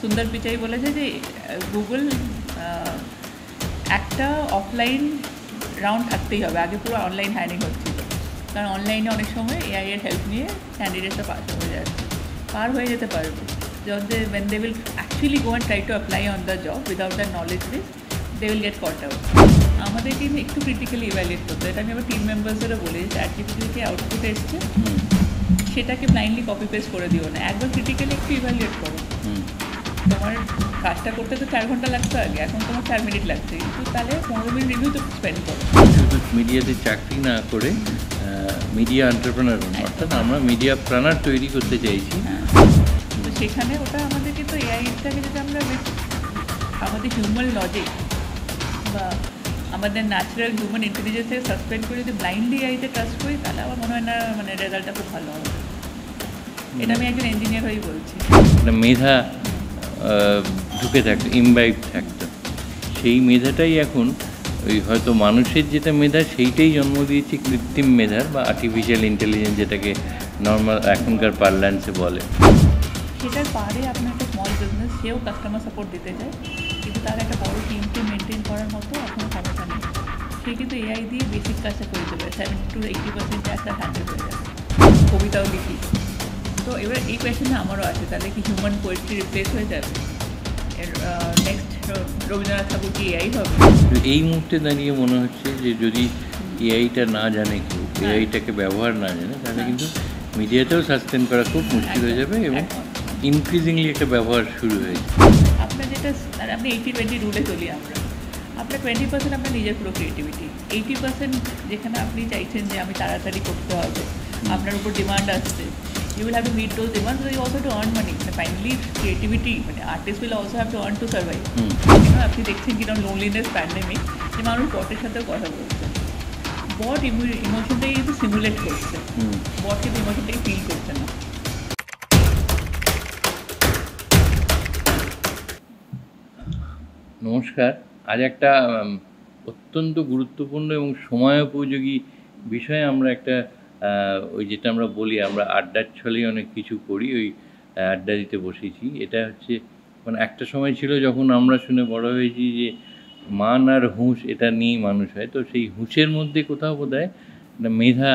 সুন্দর পিচাই বলেছে যে গুগল একটা অফলাইন রাউন্ড থাকতেই হবে, আগে পুরো অনলাইন হায়ারিং হচ্ছিল, কারণ অনলাইনে অনেক সময় এআই এর হেল্প নিয়ে ক্যান্ডিডেটটা পার হয়ে যেতে পারবে। যখন when they will actually go and try to apply on the job without the knowledge base, they will get caught out. আমাদের টিম একটু ক্রিটিক্যালি ইভ্যালুয়েট করতে, এটা আমি আমার টিম মেম্বার্সদেরও বলি, চ্যাটজিপিটি থেকে আউটপুট এসছে সেটাকে ব্লাইন্ডলি কপি পেস্ট করে দিও না, একবার ক্রিটিক্যালি একটু ইভ্যালুয়েট করো। তোমার কাজটা করতে তো 4 ঘন্টা লাগতো আগে, এখন তোমার 4 মিনিট লাগছে, কিন্তু তাহলে 15 মিনিট রিভিউ তো স্পেন্ড করো। শুধু মিডিয়াতে চাকরি না করে মিডিয়া এন্টারপ্রেনার, অর্থাৎ আমরা মিডিয়া প্ল্যানার তৈরি করতে চাইছি। তো সেখানে ওটা আমাদেরকে তো এআইটাকে যদি আমরা আমাদের হিউম্যান লজিক বা আমাদের ন্যাচারাল হিউম্যান ইন্টেলিজেন্সকে সাসপেন্ড করে যদি ব্লাইন্ডলি এআইতে ট্রাস্ট করি, তাহলে আমার মনে হয় না মানে রেজাল্টটা খুব ভালো হবে। এটা আমি একজন ইঞ্জিনিয়ার হয়েই বলছি। মেধা ঢুকে থাকতো, ইমবাইব থাকতো, সেই মেধাটাই এখন ওই হয়তো মানুষের যেটা মেধা সেইটাই জন্ম দিয়েছে কৃত্রিম মেধার বা আর্টিফিশিয়াল ইন্টেলিজেন্স, যেটাকে নর্মাল এখনকার পার্লান্সে বলে। সেটার পারে আপনার একটা স্মল বিজনেস, সেও কাস্টমার সাপোর্ট দিতে চায়, কিন্তু তার একটা বড় টিমকে মেনটেন করার মতো এখনও ক্ষমতা নেই। সে কিন্তু এআই দিয়ে বেসিক কাজটা করে দেবে, 70 to 80% কাজটা হ্যান্ডেল হয়ে যাবে। কবিতাও লিখি, তো এবার এই কোয়েশ্চেনটা আমারও আছে, তাহলে কি হিউম্যান পোয়েট্রি রিপ্লেস হয়ে যাবে? নেক্সট রবীন্দ্রনাথ ঠাকুর কি এআই হবে? এই মুহূর্তে দাঁড়িয়ে মনে হচ্ছে যে যদি এআইটা না জানে কেউ, এআইটাকে ব্যবহার না জানে, তাহলে কিন্তু মিডিয়াতেও সাসটেন করা খুব মুশকিল হয়ে যাবে এবং ইনক্রিজিংলি একটা ব্যবহার শুরু হয়েছে। আপনার যেটা আপনি 80-20 রুলে চলি আমরা, আপনার 20% আপনার নিজের পুরো ক্রিয়েটিভিটি, 80% যেখানে আপনি চাইছেন যে আমি তাড়াতাড়ি করতে হবে, আপনার উপর ডিমান্ড আসছে, you will have to meet those demands, but you also have to earn money. Finally, creativity, artists will also have to earn to survive. আপনি দেখছেন কিনা লোনলিনেস প্যান্ডেমিক, যে মানুষ বটের সাথে কথা বলছে, বট ইমোশনটাকে কিন্তু সিমুলেট করছে, বট কিন্তু ইমোশনটাকে ফিল করছে না। নমস্কার, আজ একটা অত্যন্ত গুরুত্বপূর্ণ এবং সময়োপযোগী বিষয়ে আমরা একটা ওই যেটা আমরা বলি, আমরা আড্ডার ছলেই অনেক কিছু করি, ওই আড্ডা দিতে বসেছি। এটা হচ্ছে মানে একটা সময় ছিল যখন আমরা শুনে বড় হয়েছি যে মান আর হুঁশ এটা নিয়েই মানুষ হয়, তো সেই হুঁশের মধ্যে কোথাও বোধহয় একটা মেধা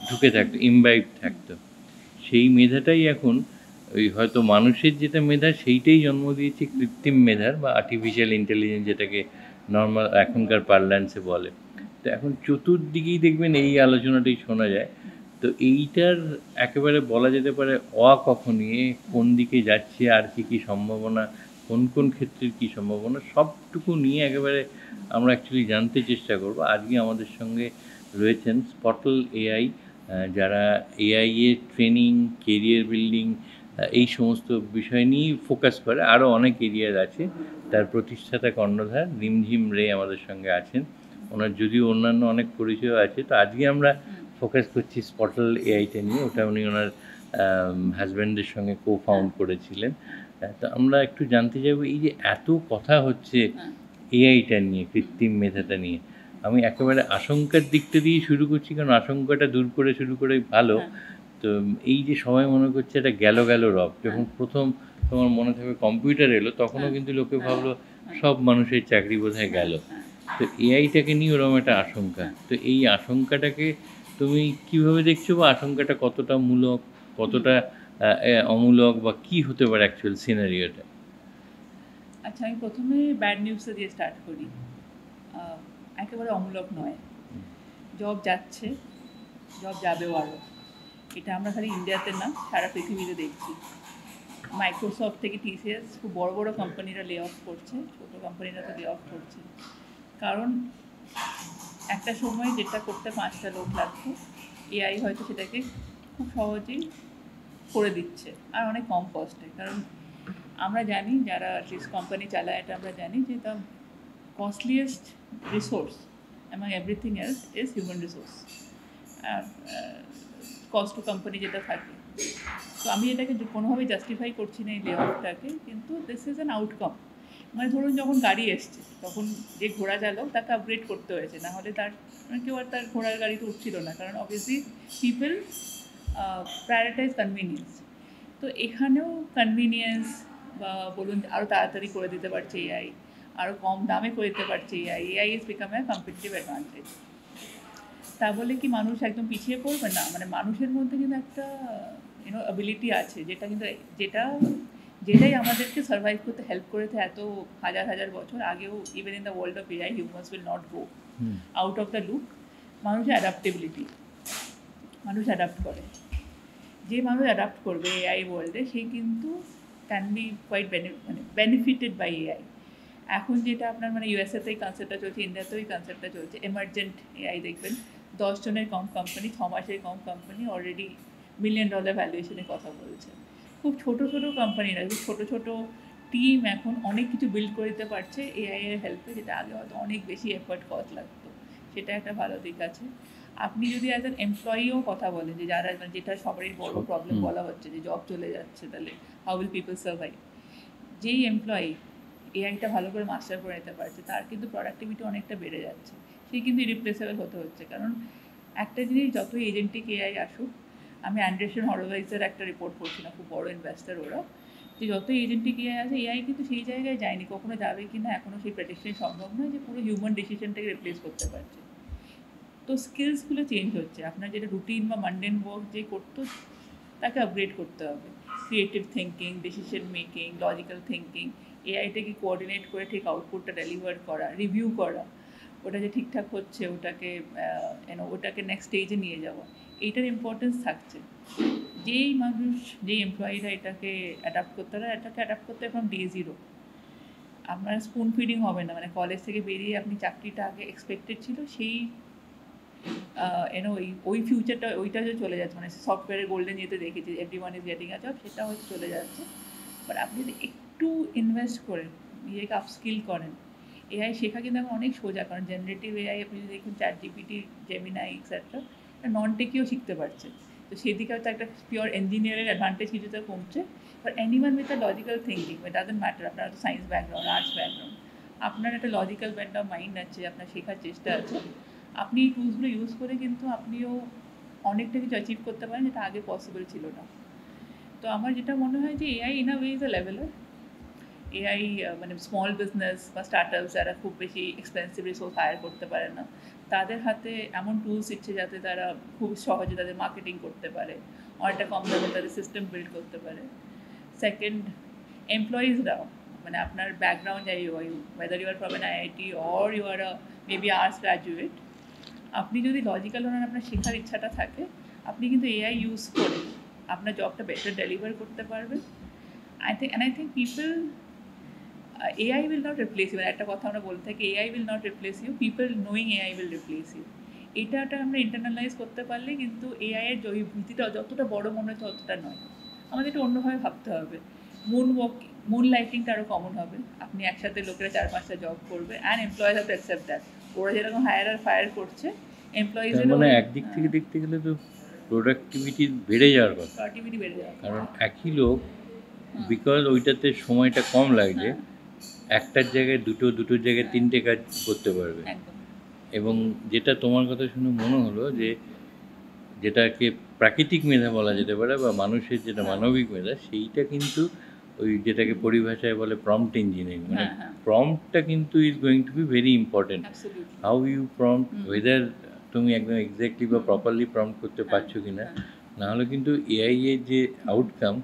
ঢুকে থাকতো, ইমবাইব থাকতো। সেই মেধাটাই এখন ওই হয়তো মানুষের যেটা মেধা সেইটাই জন্ম দিয়েছে কৃত্রিম মেধার বা আর্টিফিশিয়াল ইন্টেলিজেন্স, যেটাকে নর্মাল এখনকার পার্লান্সে বলে। তো এখন চতুর্দিকেই দেখবেন এই আলোচনাটাই শোনা যায়। তো এইটার একেবারে বলা যেতে পারে কখন নিয়ে কোন দিকে যাচ্ছে, আর কি সম্ভাবনা, কোন কোন ক্ষেত্রের কী সম্ভাবনা, সবটুকু নিয়ে একেবারে আমরা অ্যাকচুয়ালি জানতে চেষ্টা করব। আজকে আমাদের সঙ্গে রয়েছেন স্পটল এআই, যারা এআই এর ট্রেনিং, কেরিয়ার বিল্ডিং, এই সমস্ত বিষয় নিয়েই ফোকাস করে। আরও অনেক এরিয়ার আছে। তার প্রতিষ্ঠাতা কর্ণধার রিমঝিম রে আমাদের সঙ্গে আছেন। ওনার যদিও অন্যান্য অনেক পরিচয় আছে, তো আজকে আমরা ফোকাস করছি স্পটল এআইটা নিয়ে। ওটা উনি ওনার হাজব্যান্ডের সঙ্গে ফাউন্ড করেছিলেন। তো আমরা একটু জানতে চাইবো, এই যে এত কথা হচ্ছে এআইটা নিয়ে, কৃত্রিম মেধাটা নিয়ে, আমি একেবারে আশঙ্কার দিকটা দিয়ে শুরু করছি, কারণ আশঙ্কাটা দূর করে শুরু করে ভালো। তো এই যে সবাই মনে করছে এটা গেল রব, যখন প্রথম তোমার মনে থাকবে কম্পিউটার এলো, তখনও কিন্তু লোকে ভাবলো সব মানুষের চাকরি বোধহয় গেল। তো এআইটাকে নিয়ে ওরকম একটা আশঙ্কা, তো এই আশঙ্কাটাকে তুমি কিভাবে দেখছো, বা আশঙ্কাটা কতটা মূলক, কতটা অমূলক, বা কি হতে পারে অ্যাকচুয়াল সিনারিওটা? আচ্ছা, আমি প্রথমে ব্যাড নিউজটা দিয়ে স্টার্ট করি। একেবারে অমূলক নয়, জব যাচ্ছে, জব যাবেও আরও। এটা আমরা খালি ইন্ডিয়াতে না, সারা পৃথিবীতে দেখছি। মাইক্রোসফট থেকে টিসিএস, খুব বড় বড় কোম্পানিরা লে অফ করছে, ছোটো কোম্পানিরা তো লে অফ করছে। কারণ একটা সময় যেটা করতে 5টা লোক লাগতো, এআই হয়তো সেটাকে খুব সহজেই করে দিচ্ছে, আর অনেক কম কস্টে। কারণ আমরা জানি, যারা অ্যাটলিস্ট কোম্পানি চালায়, এটা আমরা জানি যে the costliest resource among everything else is human resource, আর কস্ট টু কোম্পানি যেটা থাকে। তো আমি এটাকে কোনোভাবেই জাস্টিফাই করছি না এই লে অফটাকে, কিন্তু দিস ইজ অ্যান আউটকাম। মানে ধরুন যখন গাড়ি এসছে, তখন যে ঘোড়া চালক তাকে আপগ্রেড করতে হয়েছে, না হলে তার কেউ আর তার ঘোড়ার গাড়িতে উঠছিল না, কারণ অবভিয়াসলি পিপল প্রায়োরিটাইজ কনভিনিয়েন্স। তো এখানেও কনভিনিয়েন্স বা বলুন আরও তাড়াতাড়ি করে দিতে পারছে এআই, আরও কম দামে করে দিতে পারছে AI is become a competitive advantage. তা বলে কি মানুষ একদম পিছিয়ে পড়বে না, মানে মানুষের মধ্যে কিন্তু একটা অ্যাবিলিটি আছে যেটাই আমাদেরকে সার্ভাইভ করতে হেল্প করেছে এত হাজার হাজার বছর আগেও। Even in the world of AI humans will not go out of the loop. মানুষের অ্যাডাপ্টেবিলিটি, মানুষ অ্যাডাপ্ট করে। যে মানুষ অ্যাডাপ্ট করবে এআই ওয়ার্ল্ডে সে কিন্তু can be quite benefited by AI. এখন যেটা আপনার মানে ইউএসএতে এই কনসেপ্টটা চলছে, ইন্ডিয়াতেও এই কনসেপ্টটা চলছে, এমার্জেন্ট এআই দেখবেন 10 জনের কম কোম্পানি, 6 মাসের কম কোম্পানি অলরেডি $1 মিলিয়ন ভ্যালুয়েশনের কথা বলছে। খুব ছোটো ছোটো কোম্পানিরা, খুব ছোটো ছোটো টিম এখন অনেক কিছু বিল্ড করে দিতে পারছে এআই এর হেল্পে, যেটা আগে হয়তো অনেক বেশি এফোর্ট কস্ট লাগতো। সেটা একটা ভালো দিক আছে। আপনি যদি অ্যাজ অ্যান এমপ্লয়িও কথা বলেন, যে যারা যেটা সবারই বড় প্রবলেম বলা হচ্ছে যে জব চলে যাচ্ছে, তাহলে হাউ উইল পিপল সার্ভাইভ। যেই এমপ্লয়ি এআইটা ভালো করে মাস্টার করে নিতে পারছে তার কিন্তু প্রোডাক্টিভিটি অনেকটা বেড়ে যাচ্ছে, সে কিন্তু ইরিপ্লেসেবল হতে হচ্ছে। কারণ একটা জিনিস, যতই এজেন্টিক এআই আসুক, আমি অ্যান্ডারসন হরোভাইজের একটা রিপোর্ট পড়ছিলাম, খুব বড় ইনভেস্টার ওরা, যে যতই এজেন্টিক এআই আছে এআই কিন্তু সেই জায়গায় যায়নি, কখনো যাবে কি না এখনও সেই প্রেডিকশন সম্ভব নয় যে পুরো হিউম্যান ডিসিশনটাকে রিপ্লেস করতে পারছে। তো স্কিলসগুলো চেঞ্জ হচ্ছে। আপনার যেটা রুটিন বা মান্ডেন ওয়ার্ক যে করতো তাকে আপগ্রেড করতে হবে। Creative thinking, decision making, logical thinking, এআইটাকে কোঅর্ডিনেট করে ঠিক আউটপুটটা ডেলিভার করা, রিভিউ করা, ওটা যে ঠিকঠাক হচ্ছে ওটাকে নেক্সট স্টেজে নিয়ে যাওয়া, এইটার ইম্পর্টেন্স থাকছে। যেই মানুষ, যেই এমপ্লয়িরা এটাকে অ্যাডাপ্ট করতে পারে, এটাকে অ্যাডাপ্ট করতে ফ্রম ডে জিরো। আপনার স্পুন ফিডিং হবে না, মানে কলেজ থেকে বেরিয়ে আপনি চাকরিটা আগে এক্সপেক্টেড ছিল সেই ওই ফিউচারটা ওইটা যে চলে যাচ্ছে, মানে সফটওয়্যারের গোল্ডেন যেতে দেখেছি everyone is getting a job, সেটা হয়তো চলে যাচ্ছে। বাট আপনি যদি একটু ইনভেস্ট করেন, নিজেকে আপস্কিল করেন, এআই শেখা কিন্তু এখন অনেক সোজা। কারণ জেনারেটিভ এআই আপনি যদি দেখুন ChatGPT, জেমিনাই এক্সেট্রা, নন টেকিও শিখতে পারছে। তো সেদিকে হয়তো একটা পিওর ইঞ্জিনিয়ারের অ্যাডভান্টেজ কিছুটা কমছে। But anyone with a logical thinking, it doesn't matter আপনার হয়তো সায়েন্স ব্যাকগ্রাউন্ড, আর্টস ব্যাকগ্রাউন্ড, আপনার একটা লজিক্যাল ব্যান্ড অফ মাইন্ড আছে, আপনার শেখার চেষ্টা আছে, আপনি এই টুলসগুলো ইউজ করে কিন্তু আপনিও অনেকটা কিছু অ্যাচিভ করতে পারেন যেটা আগে পসিবল ছিল না। তো আমার যেটা মনে হয় যে AI in a way is a leveller. AI মানে স্মল বিজনেস বা স্টার্টআপস যারা খুব বেশি এক্সপেন্সিভ রিসোর্স হায়ার করতে পারে না, তাদের হাতে এমন টুলস দিচ্ছে যাতে তারা খুব সহজে তাদের মার্কেটিং করতে পারে, অনেকটা কম দামে তাদের সিস্টেম বিল্ড করতে পারে। সেকেন্ড, এমপ্লয়িজরাও, মানে আপনার ব্যাকগ্রাউন্ড যাই হয়, whether you are from an IIT or you are maybe arts graduate, আপনি যদি লজিক্যাল হন, আপনার শেখার ইচ্ছাটা থাকে, আপনি কিন্তু এআই ইউজ করে আপনার জবটা বেটার ডেলিভার করতে পারবেন। I think people, AI will not replace you. একটা কথা আমরা বলতে থাকি, AI will not replace you, people knowing AI will replace you. এটা আমরা ইন্টারনালাইজ করতে পারলে কিন্তু এআই এর ভীতিটা যতটা বড় মনে হচ্ছে ততটা নয়। আমাদের একটু অন্যভাবে ভাবতে হবে। মুন লাইটিংটা আরও কমন হবে, আপনি একসাথে লোকেরা 4-5টা জব করবে, and employees have to accept that. ওরা যেরকম হায়ার আর ফায়ার করছে, এমপ্লয়িজের মানে একদিক থেকে দেখতে গেলে তো প্রোডাক্টিভিটি বেড়ে যাওয়ার কথা, প্রোডাক্টিভিটি বেড়ে যাবে। কারণ একই লোক, বিকজ ওইটাতে সময়টা কম লাগছে, একটার জায়গায় দুটোর জায়গায় 3টে কাজ করতে পারবে। এবং যেটা তোমার কথা শুনে মনে হলো যে যেটাকে প্রাকৃতিক মেধা বলা যেতে পারে বা মানুষের যেটা মানবিক মেধা, সেইটা কিন্তু ওই যেটাকে পরিভাষায় বলে প্রম্পট ইঞ্জিনিয়ারিং, মানে প্রম্পটটা কিন্তু is going to be very important. How you prompt, whether তুমি একদম এক্স্যাক্টলি বা প্রপারলি প্রম্পট করতে পারছো কি না, নাহলে কিন্তু এআই এর যে আউটকাম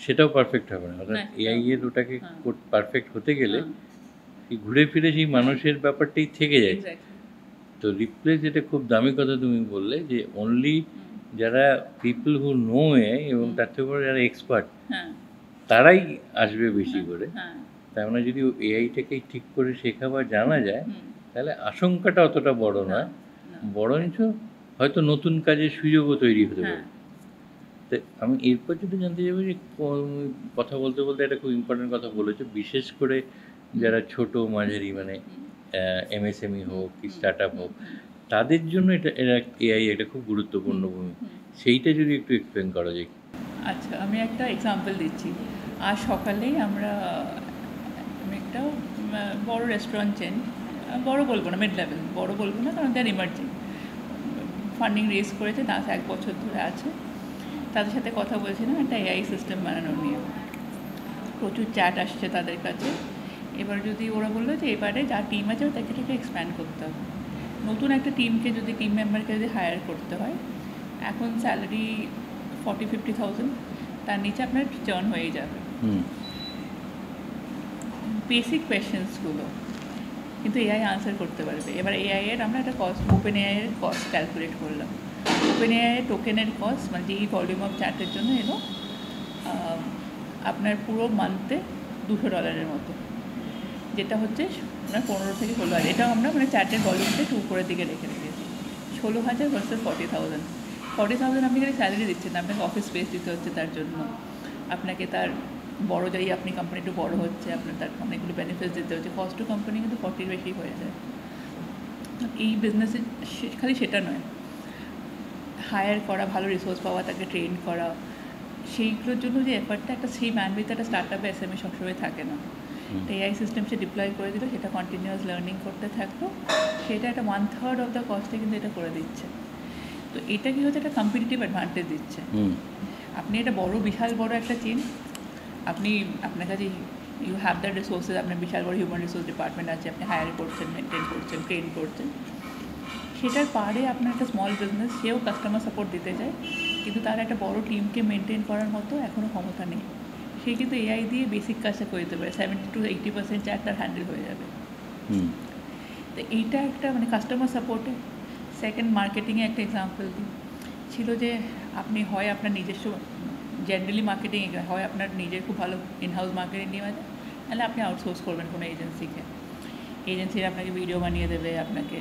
সেটাও পারফেক্ট হবে না। অর্থাৎ এআই এর ওটাকে পারফেক্ট হতে গেলে ঘুরে ফিরে সেই মানুষের ব্যাপারটাই থেকে যায়। তো রিপ্লেস, যেটা খুব দামি কথা তুমি বললে, যে অনলি যারা পিপল হু নো এআই এবং তার থেকে বড় যারা এক্সপার্ট, তারাই আসবে বেশি করে। তার মানে যদি এআইটাকে ঠিক করে শেখা বা জানা যায়, তাহলে আশঙ্কাটা অতটা বড় নয়, বরঞ্চ হয়তো নতুন কাজের সুযোগও তৈরি হতে পারে। তো আমি এরপর যদি জানতে চাইবো যে কথা বলতে বলতে একটা খুব ইম্পর্টেন্ট কথা বলেছো, বিশেষ করে যারা ছোট মাঝারি, মানে এমএসএমই হোক কি স্টার্ট আপ হোক, তাদের জন্য এটা এআই একটা খুব গুরুত্বপূর্ণ ভূমিকা, সেইটা যদি একটু এক্সপ্লেন করা যায়। আচ্ছা, আমি একটা এক্সাম্পল দিচ্ছি। আজ সকালেই আমি একটা বড় রেস্টুরেন্ট চেন, বড় বলবো না, মিড লেভেল, বড় বলবো না কারণ দেয়ার ইমার্জিং, ফান্ডিং রেজ করেছে, 1 বছর ধরে আছে। তাদের সাথে কথা বলছিলাম একটা এআই সিস্টেম বানানোর নিয়ে। প্রচুর চ্যাট আসছে তাদের কাছে। এবার যদি ওরা বললো যে এবারে যা টিম আছে তাকে থেকে এক্সপ্যান্ড করতে হবে, নতুন একটা টিমকে যদি টিম মেম্বারকে যদি হায়ার করতে হয়, এখন স্যালারি 40-50,000, তার নিচে আপনার চার্ন হয়ে যাবে। বেসিক কোয়েশ্চেন্সগুলো কিন্তু এআই আনসার করতে পারবে। এবার এআই এর আমরা একটা কস্ট, ওপেন এআই এর কস্ট ক্যালকুলেট করলাম। ওপেন এআই এর টোকেনের কস্ট, মানে যেই ভলিউম অফ চ্যাটের জন্য এলো আপনার পুরো মান্থে $200 মতো, যেটা হচ্ছে আপনার 15 থেকে 16,000। এটাও আমরা মানে চ্যাটের ভলিউমটা একটু উপরের দিকে রেখে রেখেছি। 16,000 ভার্সেস 40,000। 40,000 আপনি খালি স্যালারি দিচ্ছেন, আপনাকে অফিস স্পেস দিতে হচ্ছে তার জন্য, আপনাকে তার বড় যাই আপনি কোম্পানি একটু বড়ো হচ্ছে, আপনার তার অনেকগুলো বেনিফিটস দিতে হচ্ছে। কস্ট টু কোম্পানি কিন্তু 40 বেশি হয়ে যায়। এই বিজনেসে খালি সেটা নয়, হায়ার করা, ভালো রিসোর্স পাওয়া, তাকে ট্রেন করা, সেইগুলোর জন্য যে এফার্টটা একটা সেই ম্যানউইথ একটা স্টার্ট আপে এসএমই সবসময় থাকে না। এআই সিস্টেম সে ডিপ্লয় করে দিল, সেটা কন্টিনিউয়াস লার্নিং করতে থাকলো, সেটা একটা 1/3 অফ দ্য কস্টে কিন্তু এটা করে দিচ্ছে। তো এটা কি হচ্ছে, একটা কম্পিটিটিভ অ্যাডভান্টেজ দিচ্ছে। আপনি একটা বিশাল বড় একটা চেন, আপনার কাছে ইউ হ্যাভ দ্য রিসোর্সেস, আপনার বিশাল বড় হিউম্যান রিসোর্স ডিপার্টমেন্ট আছে, আপনি হায়ার করছেন, মেনটেন করছেন, ট্রেন করছেন। সেটার পারে আপনার একটা স্মল বিজনেস, সেও কাস্টমার সাপোর্ট দিতে চায়, কিন্তু তার একটা বড় টিমকে মেনটেন করার মতো এখনও ক্ষমতা নেই। সে কিন্তু এআই দিয়ে বেসিক কাজটা করে দিতে পারে, 70-80% চ্যাট তার হ্যান্ডেল হয়ে যাবে। তো এইটা একটা মানে কাস্টমার সাপোর্টে। সেকেন্ড, মার্কেটিংয়ে একটা এক্সাম্পল দিই, ছিল যে আপনি হয় আপনার নিজস্ব জেনারেলি মার্কেটিং, হয় আপনার নিজের খুব ভালো ইনহাউস মার্কেটিং নিয়ে আছে, তাহলে আপনি আউটসোর্স করবেন কোনো এজেন্সিকে। এজেন্সিরা আপনাকে ভিডিও বানিয়ে দেবে, আপনাকে